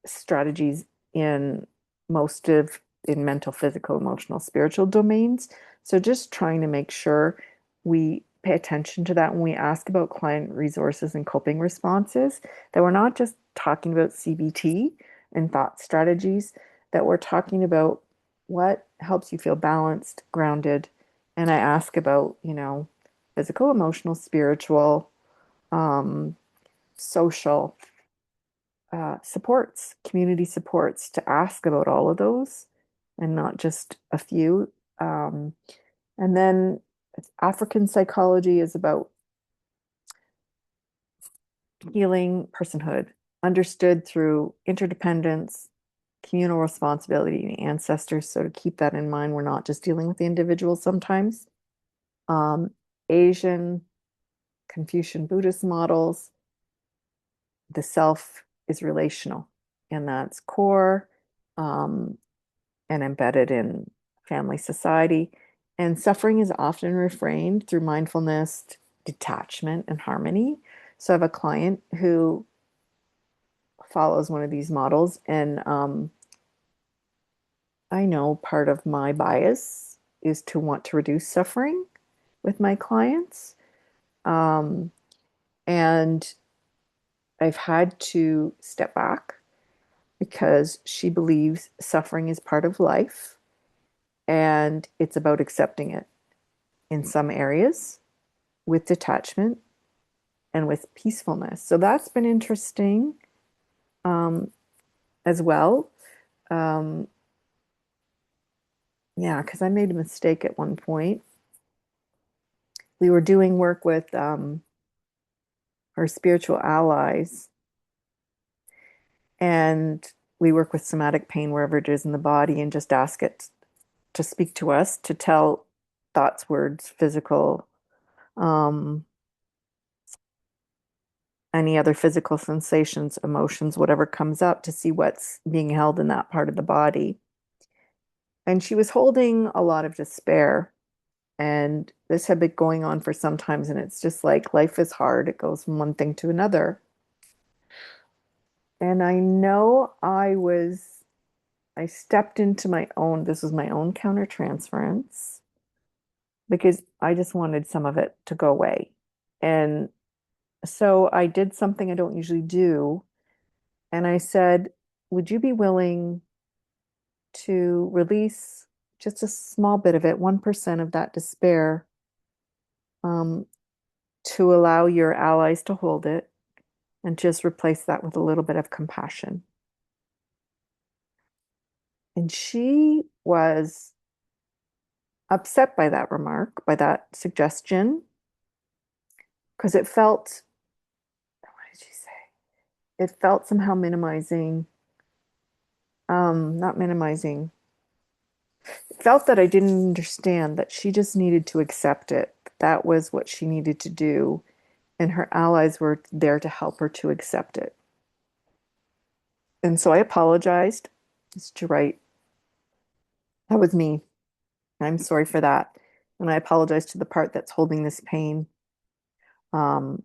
strategies in most of in mental, physical, emotional, spiritual domains. So just trying to make sure we pay attention to that when we ask about client resources and coping responses, that we're not just talking about CBT and thought strategies, that we're talking about what helps you feel balanced, grounded. And I ask about, physical, emotional, spiritual, um, social supports, community supports, to ask about all of those and not just a few. Um, and then African psychology is about healing personhood, understood through interdependence, communal responsibility, and ancestors. So to keep that in mind, we're not just dealing with the individual sometimes. Um, Asian, Confucian, Buddhist models, the self is relational, and that's core. And embedded in family society. And suffering is often reframed through mindfulness, detachment, and harmony. So I have a client who follows one of these models, and I know part of my bias is to want to reduce suffering with my clients. Um, and I've had to step back because she believes suffering is part of life and it's about accepting it in some areas with detachment and with peacefulness. So that's been interesting um, as well. Um, yeah, because I made a mistake at one point. We were doing work with our spiritual allies, and we work with somatic pain wherever it is in the body and just ask it to speak to us, to tell thoughts, words, physical, um, any other physical sensations, emotions, whatever comes up, to see what's being held in that part of the body. And she was holding a lot of despair. And this had been going on for some times. And it's just like life is hard. It goes from one thing to another. And I know I stepped into this was my own countertransference because I just wanted some of it to go away. And so I did something I don't usually do. And I said, would you be willing to release just a small bit of it, 1% of that despair, um, to allow your allies to hold it and just replace that with a little bit of compassion? And she was upset by that remark, by that suggestion, because it felt, what did she say? It felt somehow minimizing, not minimizing. It felt that I didn't understand that she just needed to accept it. That was what she needed to do. And her allies were there to help her to accept it. And so I apologized. Just to write, that was me. I'm sorry for that. And I apologize to the part that's holding this pain. Um,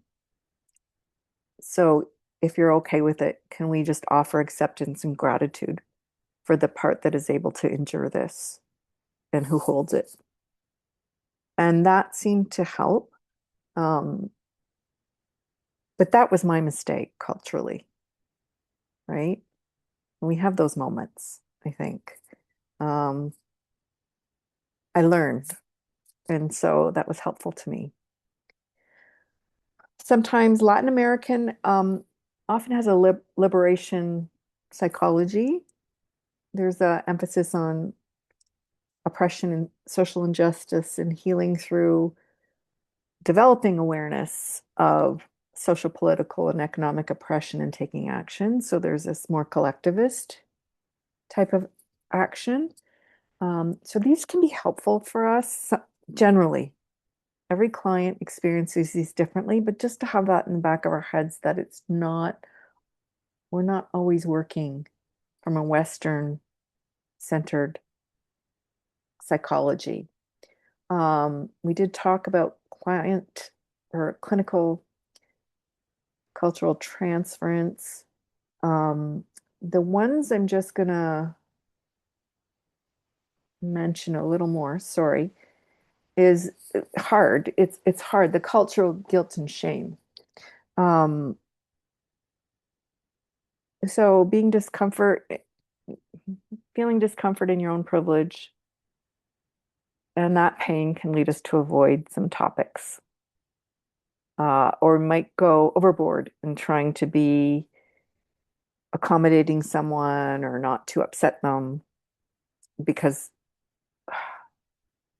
so if you're okay with it, can we just offer acceptance and gratitude for the part that is able to endure this and who holds it? And that seemed to help. Um, but that was my mistake culturally, right? And we have those moments, I think. Um, I learned, and so that was helpful to me. Sometimes Latin American often has a liberation psychology. There's a emphasis on oppression and social injustice and healing through developing awareness of social, political, and economic oppression and taking action. So there's this more collectivist type of action. So these can be helpful for us generally. Every client experiences these differently, but just to have that in the back of our heads that we're not always working from a Western centered psychology. We did talk about client or clinical cultural transference. Um, the ones I'm just gonna mention a little more, sorry, is hard. It's hard. The cultural guilt and shame. Um, so feeling discomfort in your own privilege, and that pain can lead us to avoid some topics, or might go overboard in trying to be accommodating someone or not to upset them because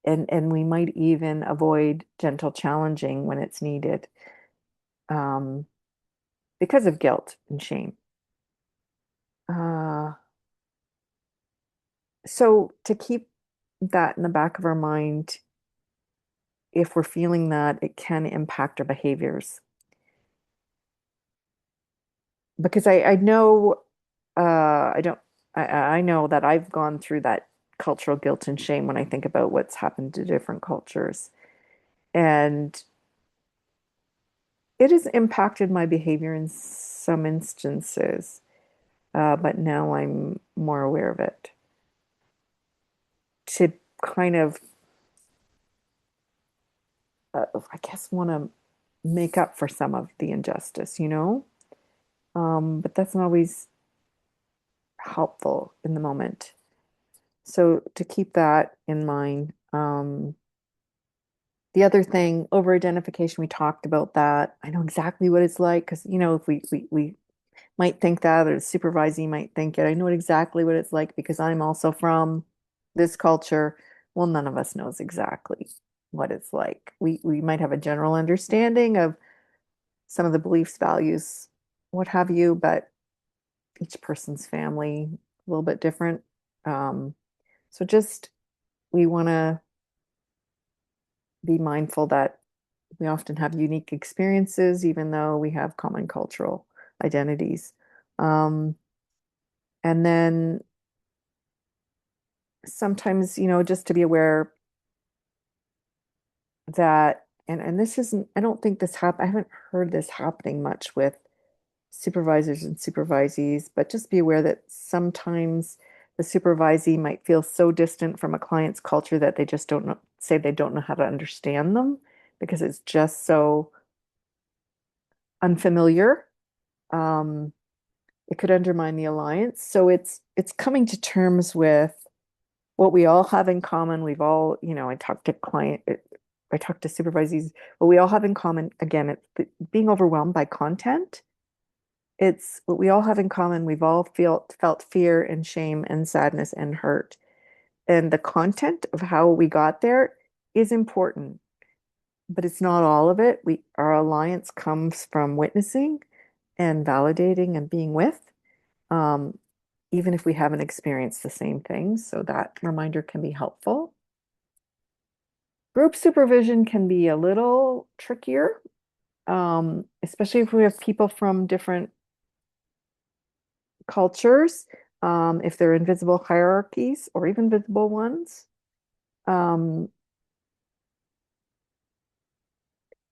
and we might even avoid gentle challenging when it's needed, um, because of guilt and shame. Uh, so to keep that in the back of our mind, if we're feeling that, it can impact our behaviors. Because I know, I don't, I know that I've gone through that cultural guilt and shame when I think about what's happened to different cultures. And it has impacted my behavior in some instances, but now I'm more aware of it. To kind of, I guess, want to make up for some of the injustice, you know? But that's not always helpful in the moment. So to keep that in mind. The other thing, over identification, we talked about that. I know exactly what it's like because, if we might think that, or the supervisee might think it. I know exactly what it's like because I'm also from this culture. Well, none of us knows exactly what it's like. We might have a general understanding of some of the beliefs, values, what have you, but each person's family a little bit different. Um, so just we want to be mindful that we often have unique experiences, even though we have common cultural identities. Um, and then sometimes, just to be aware that, and this isn't, I don't think I haven't heard this happening much with supervisors and supervisees, but just be aware that sometimes the supervisee might feel so distant from a client's culture that they just don't know, say they don't know how to understand them because it's just so unfamiliar. Um, it could undermine the alliance. So it's coming to terms with what we all have in common. We've all, I talk to supervisees. What we all have in common, again, it's being overwhelmed by content. It's what we all have in common. We've all felt fear and shame and sadness and hurt. And the content of how we got there is important, but it's not all of it. Our alliance comes from witnessing and validating and being with, um, even if we haven't experienced the same things. So that reminder can be helpful. Group supervision can be a little trickier, especially if we have people from different cultures, if they're invisible hierarchies or even visible ones.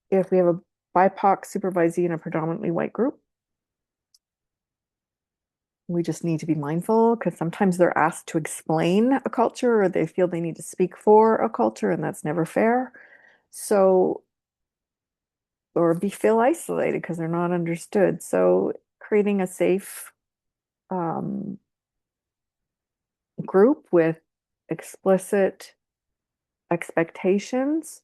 If we have a BIPOC supervisee in a predominantly white group, we just need to be mindful because sometimes they're asked to explain a culture or they feel they need to speak for a culture, and that's never fair. So, or feel isolated because they're not understood. So, creating a safe um, group with explicit expectations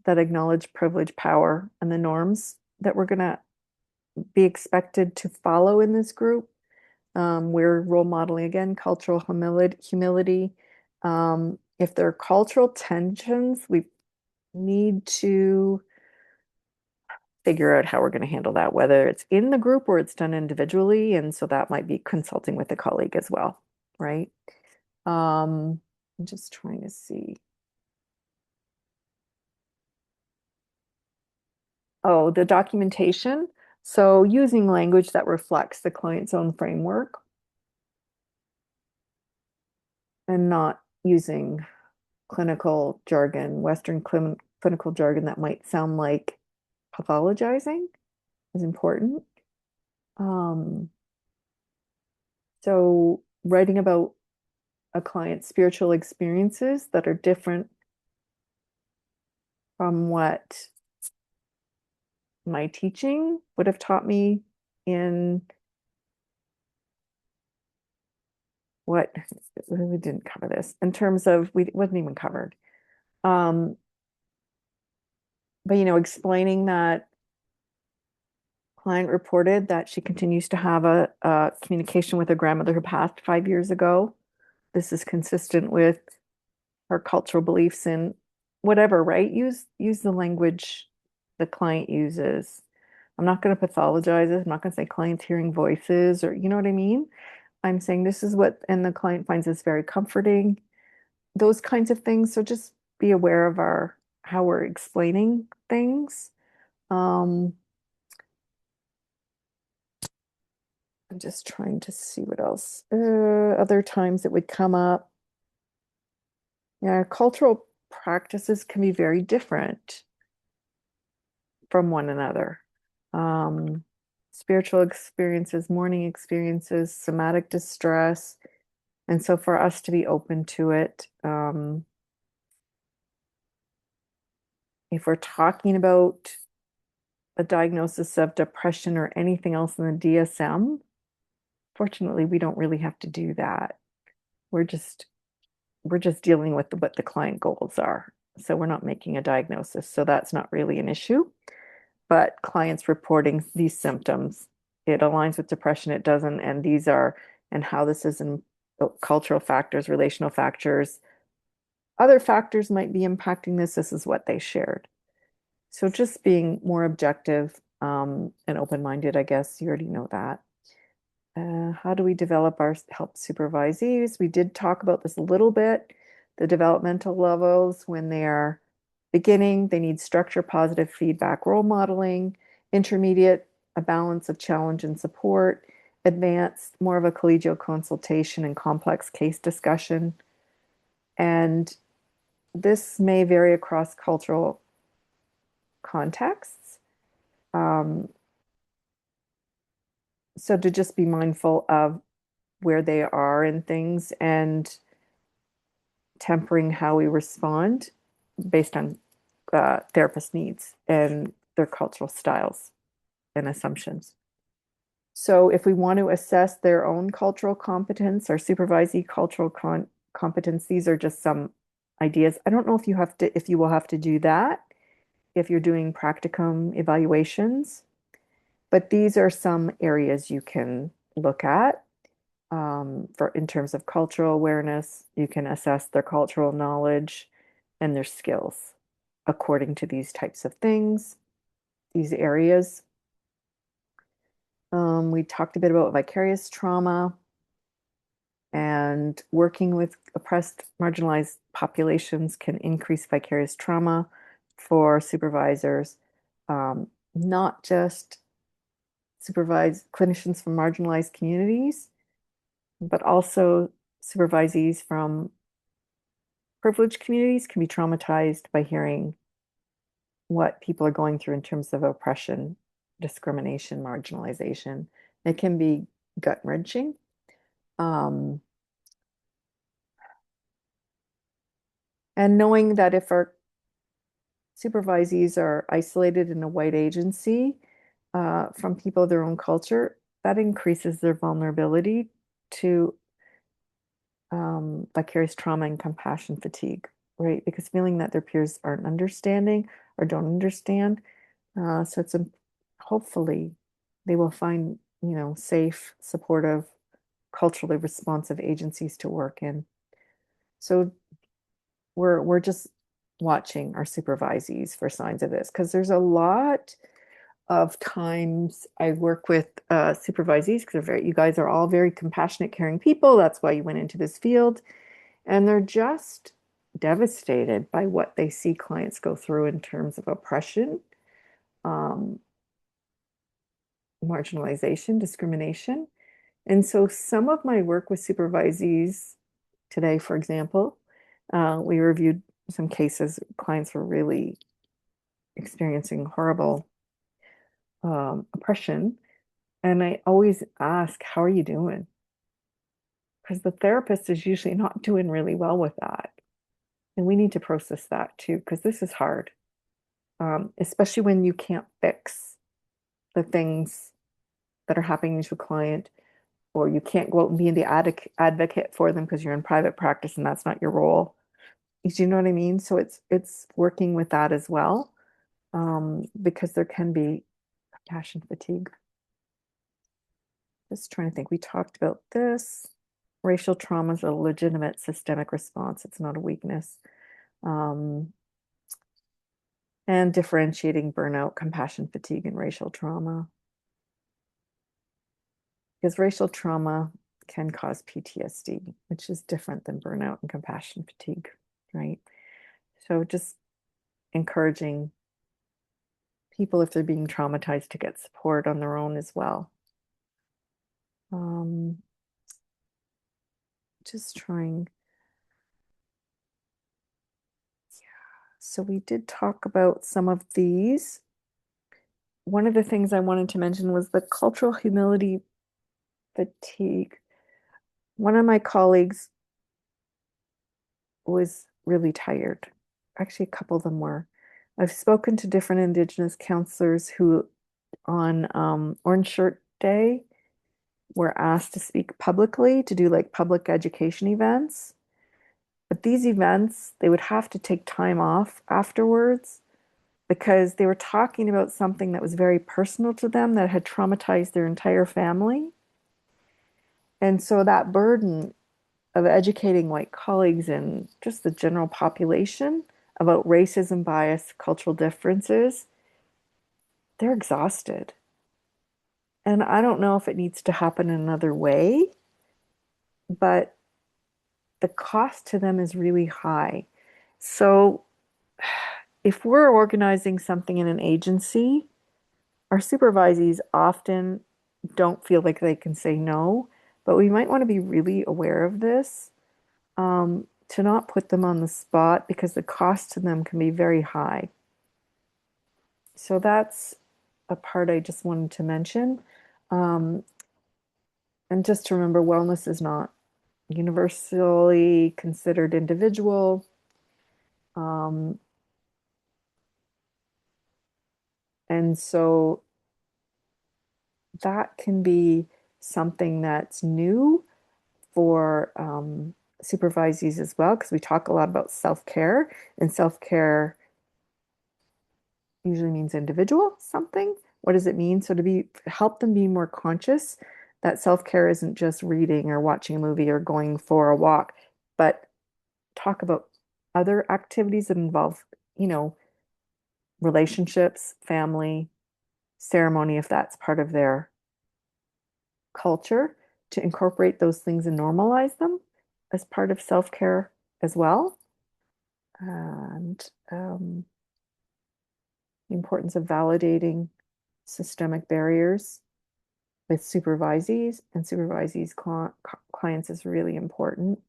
that acknowledge privilege, power, and the norms that we're going to be expected to follow in this group. We're role modeling again, cultural humility. If there are cultural tensions, we need to figure out how we're going to handle that, whether it's in the group or it's done individually. And so that might be consulting with a colleague as well, right? I'm just trying to see. Oh, the documentation. So using language that reflects the client's own framework and not using clinical jargon, Western clinical jargon that might sound like pathologizing is important. Um, so writing about a client's spiritual experiences that are different from what my teaching would have taught me in what we didn't cover this in terms of we wasn't even covered. Um, but explaining that client reported that she continues to have a communication with her grandmother who passed 5 years ago. This is consistent with her cultural beliefs and whatever, right? Use the language the client uses. I'm not going to pathologize it. I'm not going to say client's hearing voices or you know what I mean? I'm saying this is what, and the client finds this very comforting, those kinds of things. So just be aware of how we're explaining things. Um, I'm just trying to see what else. Other times it would come up. Yeah, cultural practices can be very different from one another. Um, Spiritual experiences, mourning experiences, somatic distress. And so for us to be open to it, if we're talking about a diagnosis of depression or anything else in the DSM, fortunately, we don't really have to do that. We're just dealing with what the client goals are. So we're not making a diagnosis. So that's not really an issue. But clients reporting these symptoms, it aligns with depression, it doesn't, and these are, and how this is in cultural factors, relational factors, other factors might be impacting this. This is what they shared. So just being more objective and open-minded, I guess you already know that. How do we develop our help supervisees? We did talk about this a little bit. The developmental levels, when they are beginning, they need structure, positive feedback, role modeling, intermediate, a balance of challenge and support, advanced, more of a collegial consultation and complex case discussion. And this may vary across cultural contexts. So to just be mindful of where they are in things and tempering how we respond based on therapist needs and their cultural styles and assumptions. So if we want to assess their own cultural competence or supervisee cultural competence, these are just some ideas. I don't know if you will have to do that if you're doing practicum evaluations, but these are some areas you can look at. For in terms of cultural awareness, you can assess their cultural knowledge and their skills according to these types of things, these areas. We talked a bit about vicarious trauma and working with oppressed, marginalized populations can increase vicarious trauma for supervisors, not just supervise clinicians from marginalized communities, but also supervisees from privileged communities can be traumatized by hearing what people are going through in terms of oppression, discrimination, marginalization. It can be gut-wrenching. Um, and knowing that if our supervisees are isolated in a white agency from people of their own culture, that increases their vulnerability to vicarious trauma and compassion fatigue, right? Because feeling that their peers aren't understanding or don't understand. So it's hopefully they will find, safe, supportive, culturally responsive agencies to work in. So we're just watching our supervisees for signs of this because there's a lot of times I work with supervisees because you guys are all very compassionate, caring people. That's why you went into this field. And they're just devastated by what they see clients go through in terms of oppression, um, marginalization, discrimination. And so some of my work with supervisees today, for example, we reviewed some cases. Clients were really experiencing horrible oppression. And I always ask, how are you doing? Because the therapist is usually not doing really well with that. And we need to process that too, because this is hard, especially when you can't fix the things that are happening to a client, or you can't go out and be the advocate for them because you're in private practice and that's not your role. Do you know what I mean? So it's working with that as well, because there can be passion fatigue. Just trying to think. We talked about this. Racial trauma is a legitimate systemic response. It's not a weakness. Um, and differentiating burnout, compassion fatigue, and racial trauma. Because racial trauma can cause PTSD, which is different than burnout and compassion fatigue, right? So just encouraging people, if they're being traumatized, to get support on their own as well. Um, just trying. So we did talk about some of these. One of the things I wanted to mention was the cultural humility fatigue. One of my colleagues was really tired. Actually, a couple of them were. I've spoken to different Indigenous counselors who, on Orange Shirt Day, were asked to speak publicly to do like public education events. But these events, they would have to take time off afterwards because they were talking about something that was very personal to them that had traumatized their entire family. And so that burden of educating white colleagues and just the general population about racism, bias, cultural differences, they're exhausted. And I don't know if it needs to happen another way, but the cost to them is really high. So if we're organizing something in an agency, our supervisees often don't feel like they can say no, but we might want to be really aware of this, to not put them on the spot because the cost to them can be very high. So that's a part I just wanted to mention. Um, and just to remember, wellness is not universally considered individual. Um, and so that can be something that's new for supervisees as well, because we talk a lot about self-care, and self-care usually means individual something. What does it mean? So to help them be more conscious that self-care isn't just reading or watching a movie or going for a walk, but talk about other activities that involve, you know, relationships, family, ceremony, if that's part of their culture, to incorporate those things and normalize them as part of self-care as well. And the importance of validating systemic barriers. with supervisees, and supervisees clients is really important.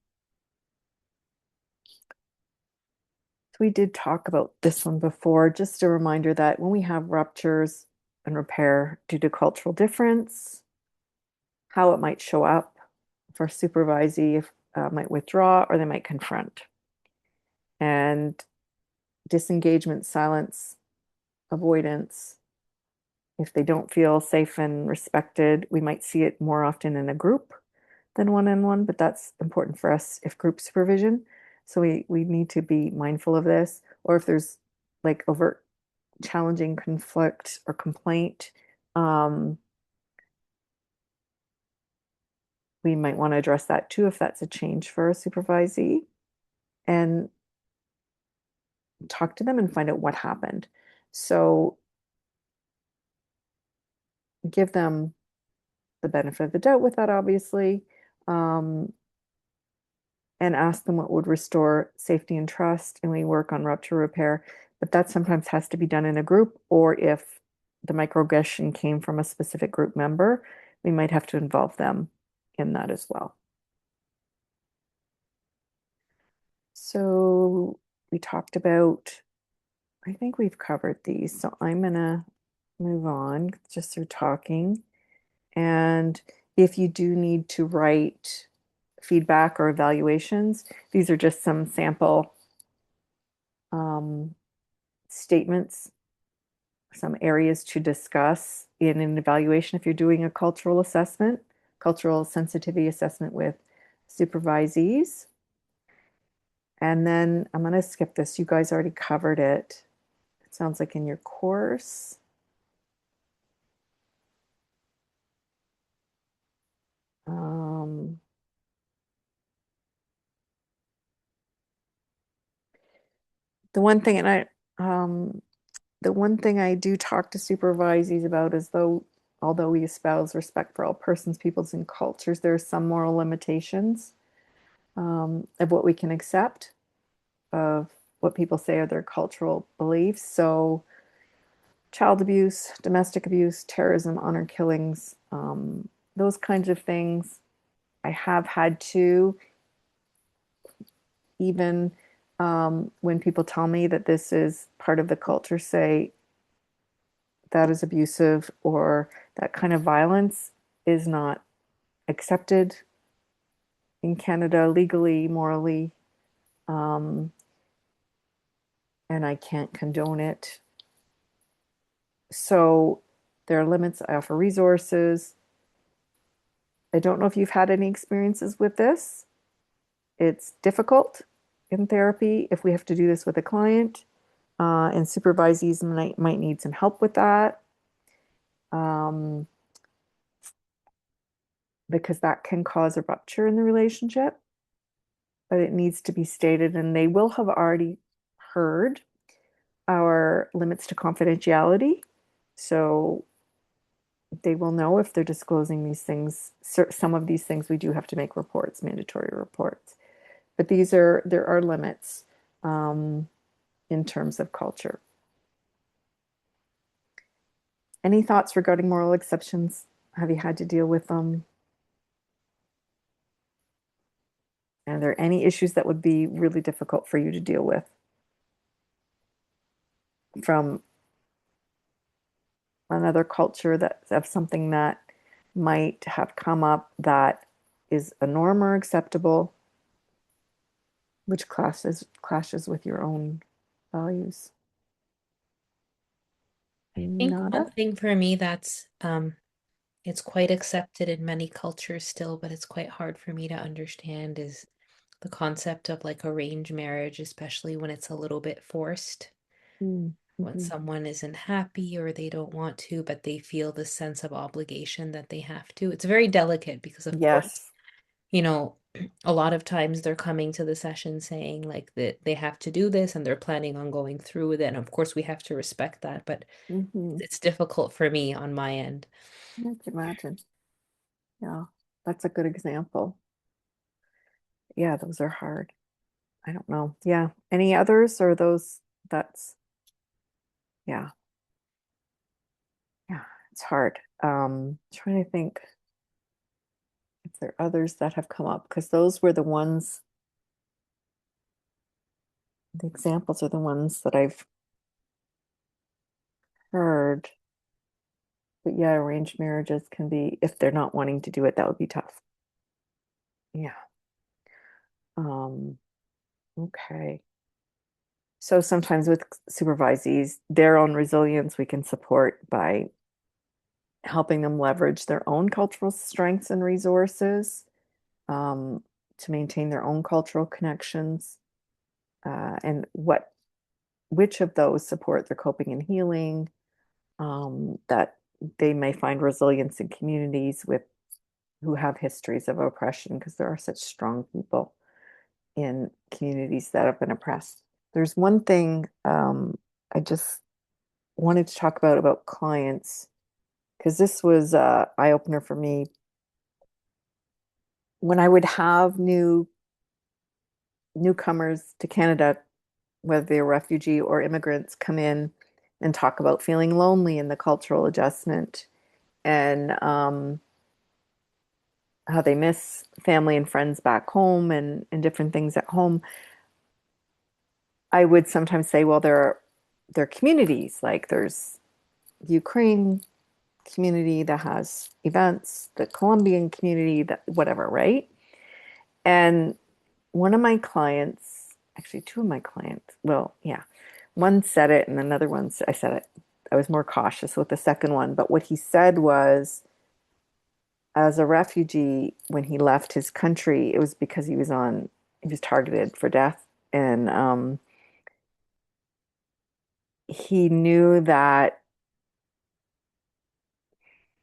So we did talk about this one before. Just a reminder that when we have ruptures and repair due to cultural difference, how it might show up for supervisee, if might withdraw or they might confront. And disengagement, silence, avoidance, if they don't feel safe and respected, we might see it more often in a group than one-on-one, but that's important for us if group supervision. So we need to be mindful of this, or if there's like overt challenging conflict or complaint, we might want to address that too if that's a change for a supervisee, and talk to them and find out what happened. So give them the benefit of the doubt with that, obviously, um, and ask them what would restore safety and trust. And we work on rupture repair, but that sometimes has to be done in a group, or if the microaggression came from a specific group member, we might have to involve them in that as well. So we talked about, I think we've covered these. So I'm gonna move on just through talking. And if you do need to write feedback or evaluations, these are just some sample statements, some areas to discuss in an evaluation if you're doing a cultural assessment, cultural sensitivity assessment with supervisees. And then I'm going to skip this. You guys already covered it. It sounds like in your course. The one thing, and the one thing I do talk to supervisees about is although we espouse respect for all persons, peoples, and cultures, there are some moral limitations of what we can accept, of what people say are their cultural beliefs. So, child abuse, domestic abuse, terrorism, honor killings, those kinds of things. I have had to, even when people tell me that this is part of the culture, say that is abusive or that kind of violence is not accepted in Canada legally, morally, um, and I can't condone it. So there are limits. I offer resources. I don't know if you've had any experiences with this. It's difficult in therapy if we have to do this with a client, and supervisees might need some help with that, um, because that can cause a rupture in the relationship. But it needs to be stated, and they will have already heard our limits to confidentiality. So they will know if they're disclosing these things. Some of these things we do have to make reports, mandatory reports. But there are limits in terms of culture. Any thoughts regarding moral exceptions? Have you had to deal with them? And are there any issues that would be really difficult for you to deal with from another culture, that of something that might have come up that is a norm or acceptable, which clashes with your own values? I think one Nada? thing for me that's it's quite accepted in many cultures still, but it's quite hard for me to understand is the concept of like arranged marriage, especially when it's a little bit forced, when Mm-hmm. someone isn't happy or they don't want to, but they feel the sense of obligation that they have to. It's very delicate because, of course, Yes. you know, a lot of times they're coming to the session saying like that they have to do this and they're planning on going through with it. And of course, we have to respect that, but Mm-hmm. it's difficult for me on my end. I can imagine. Yeah, that's a good example. Yeah, those are hard. I don't know. Yeah. Any others or those? That's, yeah. Yeah. It's hard. Trying to think if there are others that have come up because those were the ones, the examples are the ones that I've heard. But yeah, arranged marriages can be, if they're not wanting to do it, that would be tough. Yeah. Um, okay. So sometimes with supervisees, their own resilience we can support by helping them leverage their own cultural strengths and resources um, to maintain their own cultural connections and which of those support their coping and healing, that they may find resilience in communities with who have histories of oppression because there are such strong people in communities that have been oppressed. There's one thing I just wanted to talk about clients because this was a eye opener for me when I would have newcomers to Canada, whether they're refugee or immigrants, come in and talk about feeling lonely in the cultural adjustment and how they miss family and friends back home and different things at home. I would sometimes say, well, there are communities like there's the Ukraine community that has events, the Colombian community, that whatever, right? And one of my clients, actually two of my clients, well, yeah, one said it and another one, I said it. I was more cautious with the second one, but what he said was, as a refugee, when he left his country, it was because he was targeted for death, and he knew that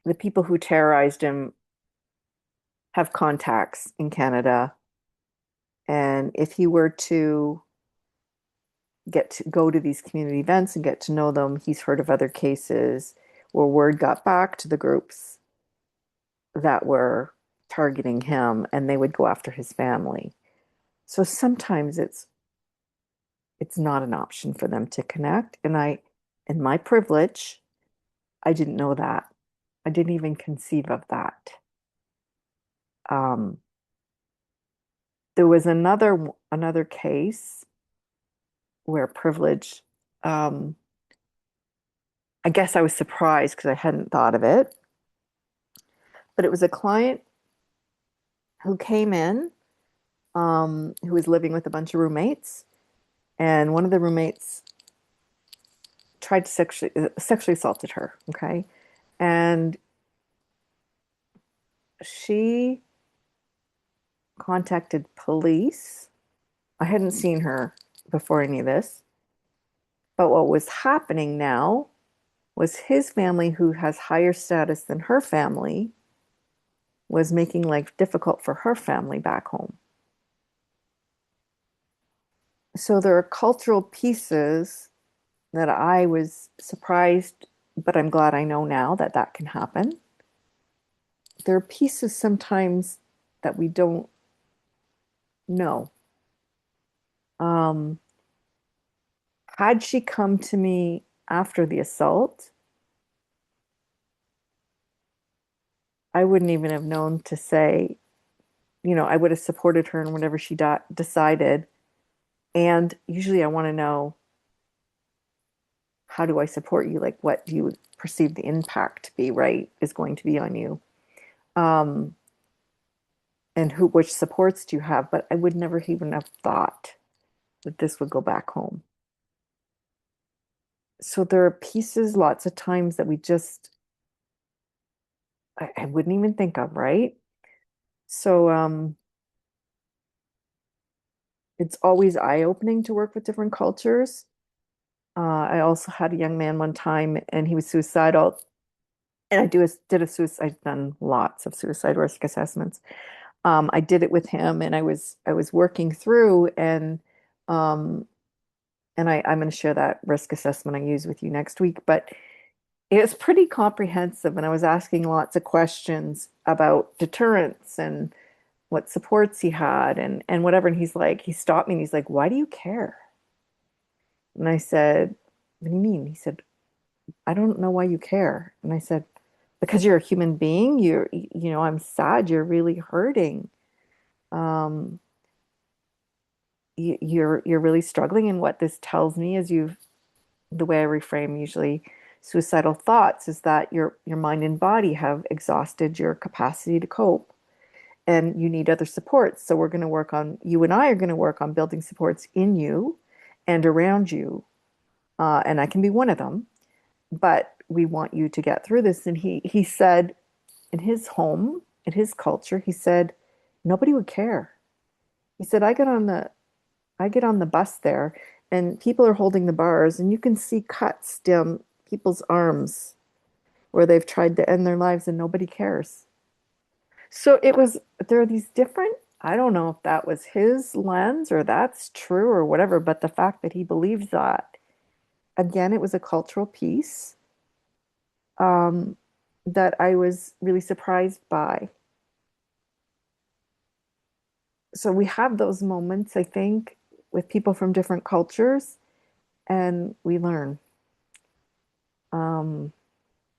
the people who terrorized him have contacts in Canada, and if he were to get to go to these community events and get to know them. He's heard of other cases where word got back to the groups that were targeting him and they would go after his family. So sometimes it's not an option for them to connect. And in my privilege, I didn't know that. I didn't even conceive of that. Um, there was another case where privilege, um, I guess I was surprised because I hadn't thought of it. But it was a client who came in, who was living with a bunch of roommates, and one of the roommates tried to sexually assaulted her. Okay, and she contacted police. I hadn't seen her before any of this, but what was happening now was his family, who has higher status than her family, was making life difficult for her family back home. So there are cultural pieces that I was surprised, but I'm glad I know now that that can happen. There are pieces sometimes that we don't know. Um, had she come to me after the assault, I wouldn't even have known to say, I would have supported her in whatever she decided. And usually I want to know, how do I support you? Like, what do you perceive the impact to be, right, is going to be on you? Um, and which supports do you have? But I would never even have thought that this would go back home. So there are pieces lots of times that I wouldn't even think of, right? So it's always eye-opening to work with different cultures. I also had a young man one time and he was suicidal. And did a suicide, I've done lots of suicide risk assessments. I did it with him and I was working through um, and I'm going to share that risk assessment I use with you next week. But it was pretty comprehensive, and I was asking lots of questions about deterrence and what supports he had and whatever. And he stopped me and he's like, "Why do you care?" And I said, "What do you mean?" He said, "I don't know why you care." And I said, because you're a human being, I'm sad, you're really hurting. Um, you're really struggling. And what this tells me is the way I reframe usually suicidal thoughts is that your mind and body have exhausted your capacity to cope and you need other supports. So you and I are going to work on building supports in you and around you. And I can be one of them, but we want you to get through this. And he said in his home, in his culture, he said, nobody would care. He said, I get on the bus there and people are holding the bars and you can see cuts down people's arms where they've tried to end their lives and nobody cares. So there are these different, I don't know if that was his lens or that's true or whatever, but the fact that he believes that, again, it was a cultural piece um, that I was really surprised by. So we have those moments, I think, with people from different cultures, and we learn, um,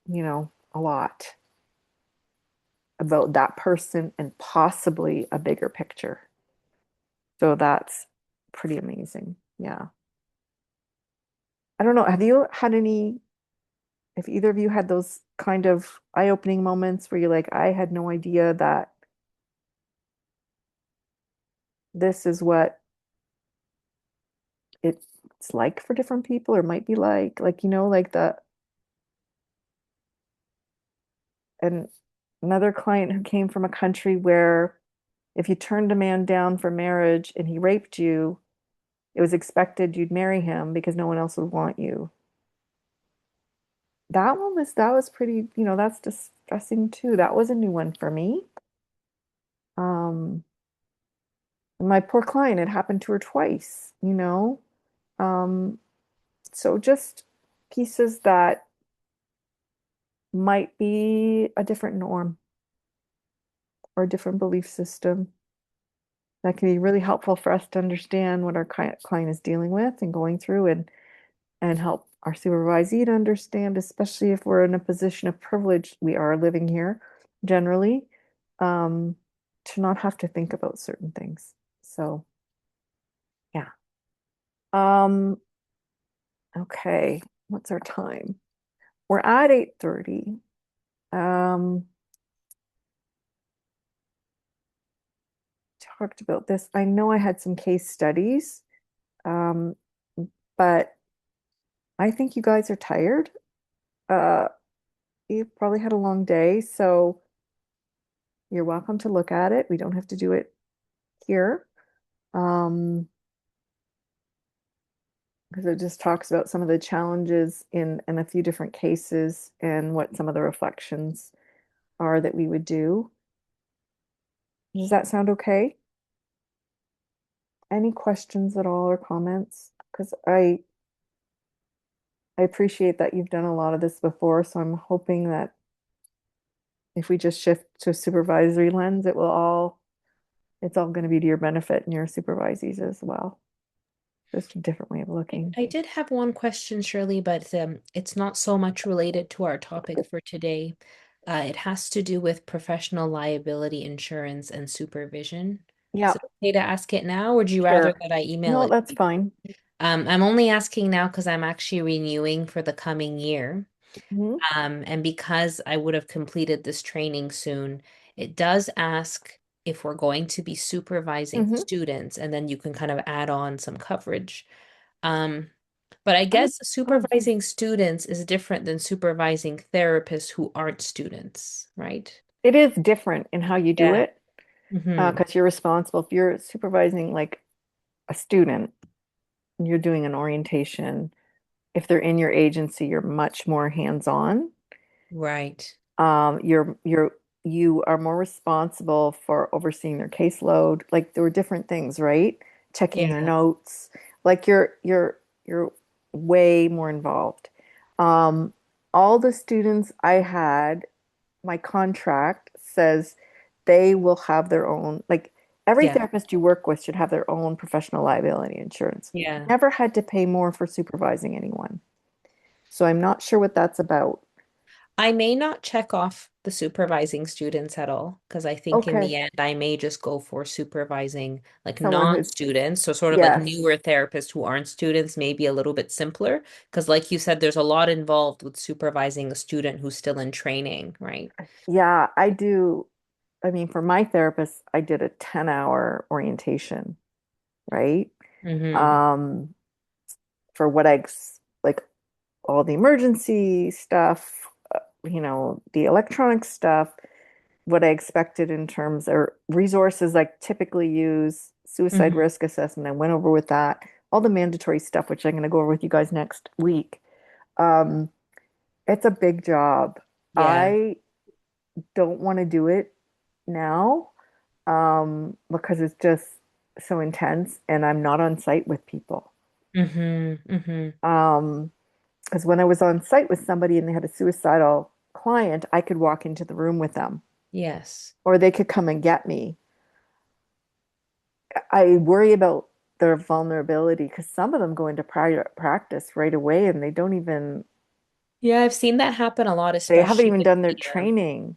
a lot about that person and possibly a bigger picture. So that's pretty amazing. Yeah. I don't know. If either of you had those kind of eye-opening moments where you're like, I had no idea that this is what it's like for different people or might be like, like and another client who came from a country where if you turned a man down for marriage and he raped you, it was expected you'd marry him because no one else would want you. That was pretty, that's distressing too. That was a new one for me. Um, my poor client, it happened to her twice. Um, so just pieces that might be a different norm or a different belief system that can be really helpful for us to understand what our client is dealing with and going through and help our supervisee to understand, especially if we're in a position of privilege, we are living here generally, um, to not have to think about certain things. So, yeah. Um, okay, what's our time? We're at 8:30. Um, talked about this. I know I had some case studies, um, but I think you guys are tired. Uh, you've probably had a long day, so you're welcome to look at it. We don't have to do it here. Because it just talks about some of the challenges in a few different cases and what some of the reflections are that we would do. Does that sound okay? Any questions at all or comments? Because I appreciate that you've done a lot of this before, so I'm hoping that if we just shift to a supervisory lens, it's all going to be to your benefit and your supervisees as well. Just a different way of looking. I did have one question, Shirley, but it's not so much related to our topic for today. It has to do with professional liability insurance and supervision. Is Yeah, it okay to ask it now, or do you rather sure. that I email No, it? that's fine. I'm only asking now because I'm actually renewing for the coming year. Mhm. And because I would have completed this training soon, it does ask if we're going to be supervising Mhm. students, and then you can kind of add on some coverage. Um, but I Oh, guess good. supervising students is different than supervising therapists who aren't students, right? It is different in how you do Yeah. it Hmm. because you're responsible. If you're supervising like a student, you're doing an orientation. If they're in your agency, you're much more hands-on. Right. You are more responsible for overseeing their caseload. Like there were different things, right? Checking their Yeah. notes. Like you're way more involved. Um, all the students I had, my contract says they will have their own, like every Yeah. therapist you work with should have their own professional liability insurance. Yeah. Never had to pay more for supervising anyone. So I'm not sure what that's about. I may not check off the supervising students at all because I think in Okay. the end I may just go for supervising like Someone who's, non-students. So sort of like yes. newer therapists who aren't students, maybe a little bit simpler. Because like you said, there's a lot involved with supervising a student who's still in training, right? Yeah, I do. I mean, for my therapist, I did a 10-hour orientation, right? Mm-hmm. Um, for what like all the emergency stuff, the electronic stuff, what I expected in terms of resources I typically use, suicide Mm-hmm. risk assessment. I went over with that, all the mandatory stuff, which I'm going to go over with you guys next week. Um, it's a big job. Yeah. I don't want to do it now because it's just so intense and I'm not on site with people. Mm-hmm. Mm-hmm. Um, because when I was on site with somebody and they had a suicidal client, I could walk into the room with them Yes. or they could come and get me. I worry about their vulnerability because some of them go into private practice right away and Yeah, I've seen that happen a lot, they haven't especially even with done their the training.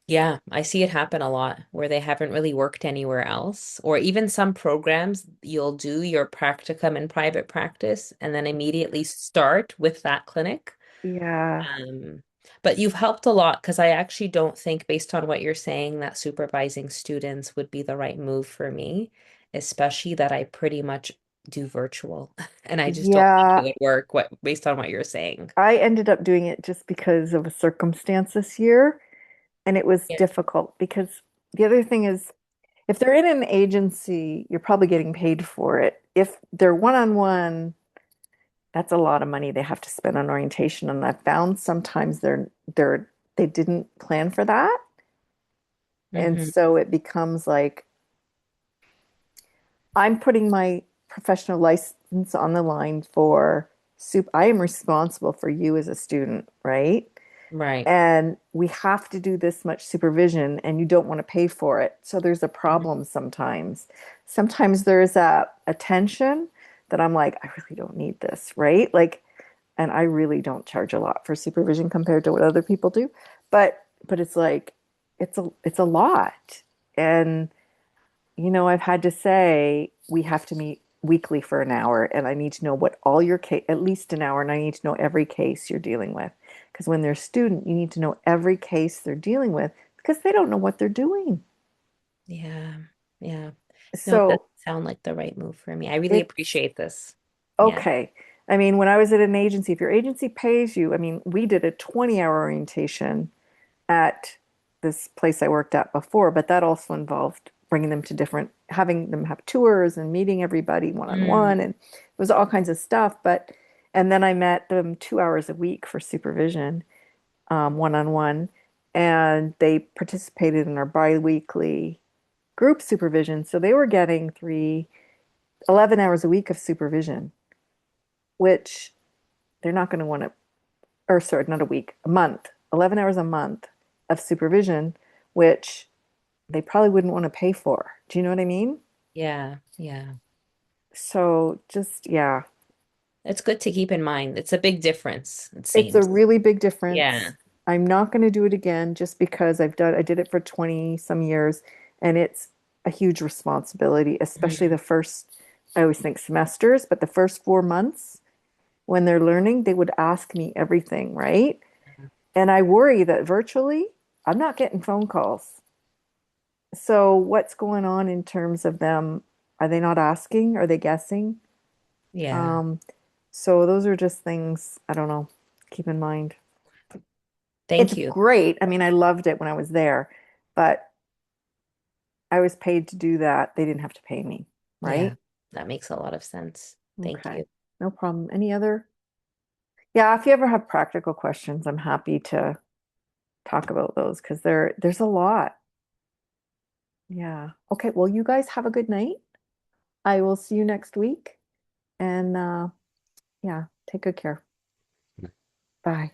yeah, I see it happen a lot where they haven't really worked anywhere else. Or even some programs, you'll do your practicum in private practice and then immediately start with that clinic. Yeah. Um, but you've helped a lot because I actually don't think, based on what you're saying, that supervising students would be the right move for me, especially that I pretty much do virtual. And I just don't think it Yeah. would work based on what you're saying. I ended up doing it just because of a circumstance this year, and it was Yeah. difficult because the other thing is if they're in an agency, you're probably getting paid for it. If they're one-on-one, that's a lot of money they have to spend on orientation. And I've found sometimes they didn't plan for that. And Hmm. so it becomes like I'm putting my professional license on the line for soup. I am responsible for you as a student, right? Right. And we have to do this much supervision and you don't want to pay for it. So there's a Mhm. problem sometimes. Sometimes there's a tension that I'm like, I really don't need this, right? Like, and I really don't charge a lot for supervision compared to what other people do. But it's like it's a lot. And I've had to say we have to meet weekly for an hour, and I need to know what all your case, at least an hour, and I need to know every case you're dealing with. Because when they're a student, you need to know every case they're dealing with because they don't know what they're doing. Yeah. Yeah. No, it doesn't So sound like the right move for me. I really it's appreciate this. Yeah. okay. I mean, when I was at an agency, if your agency pays you, I mean, we did a 20-hour orientation at this place I worked at before, but that also involved bringing them to having them have tours and meeting everybody one on Mm. one, and it was all kinds of stuff. And then I met them 2 hours a week for supervision, one on one, and they participated in our biweekly group supervision. So they were getting 11 hours a week of supervision, which they're not going to want to, or sorry, not a week, a month, 11 hours a month of supervision, which they probably wouldn't want to pay for. Do you know what I mean? Yeah. Yeah. So just, yeah, It's good to keep in mind. It's a big difference, it it's a seems. really big Yeah. difference. I'm not going to do it again just because I did it for 20 some years and it's a huge responsibility, especially Mhm. I always think semesters, but the first 4 months when they're learning, they would ask me everything, right? And I worry that virtually, I'm not getting phone calls. So what's going on in terms of them? Are they not asking? Are they guessing? Yeah. Um, so those are just things I don't know. Keep in mind. It's Thank you. great. I mean, I loved it when I was there, but I was paid to do that. They didn't have to pay me, Yeah. right? That makes a lot of sense. Thank Okay. you. No problem. Any other? Yeah, if you ever have practical questions, I'm happy to talk about those because there's a lot. Yeah. Okay, well, you guys have a good night. I will see you next week. And yeah, take good care. Bye.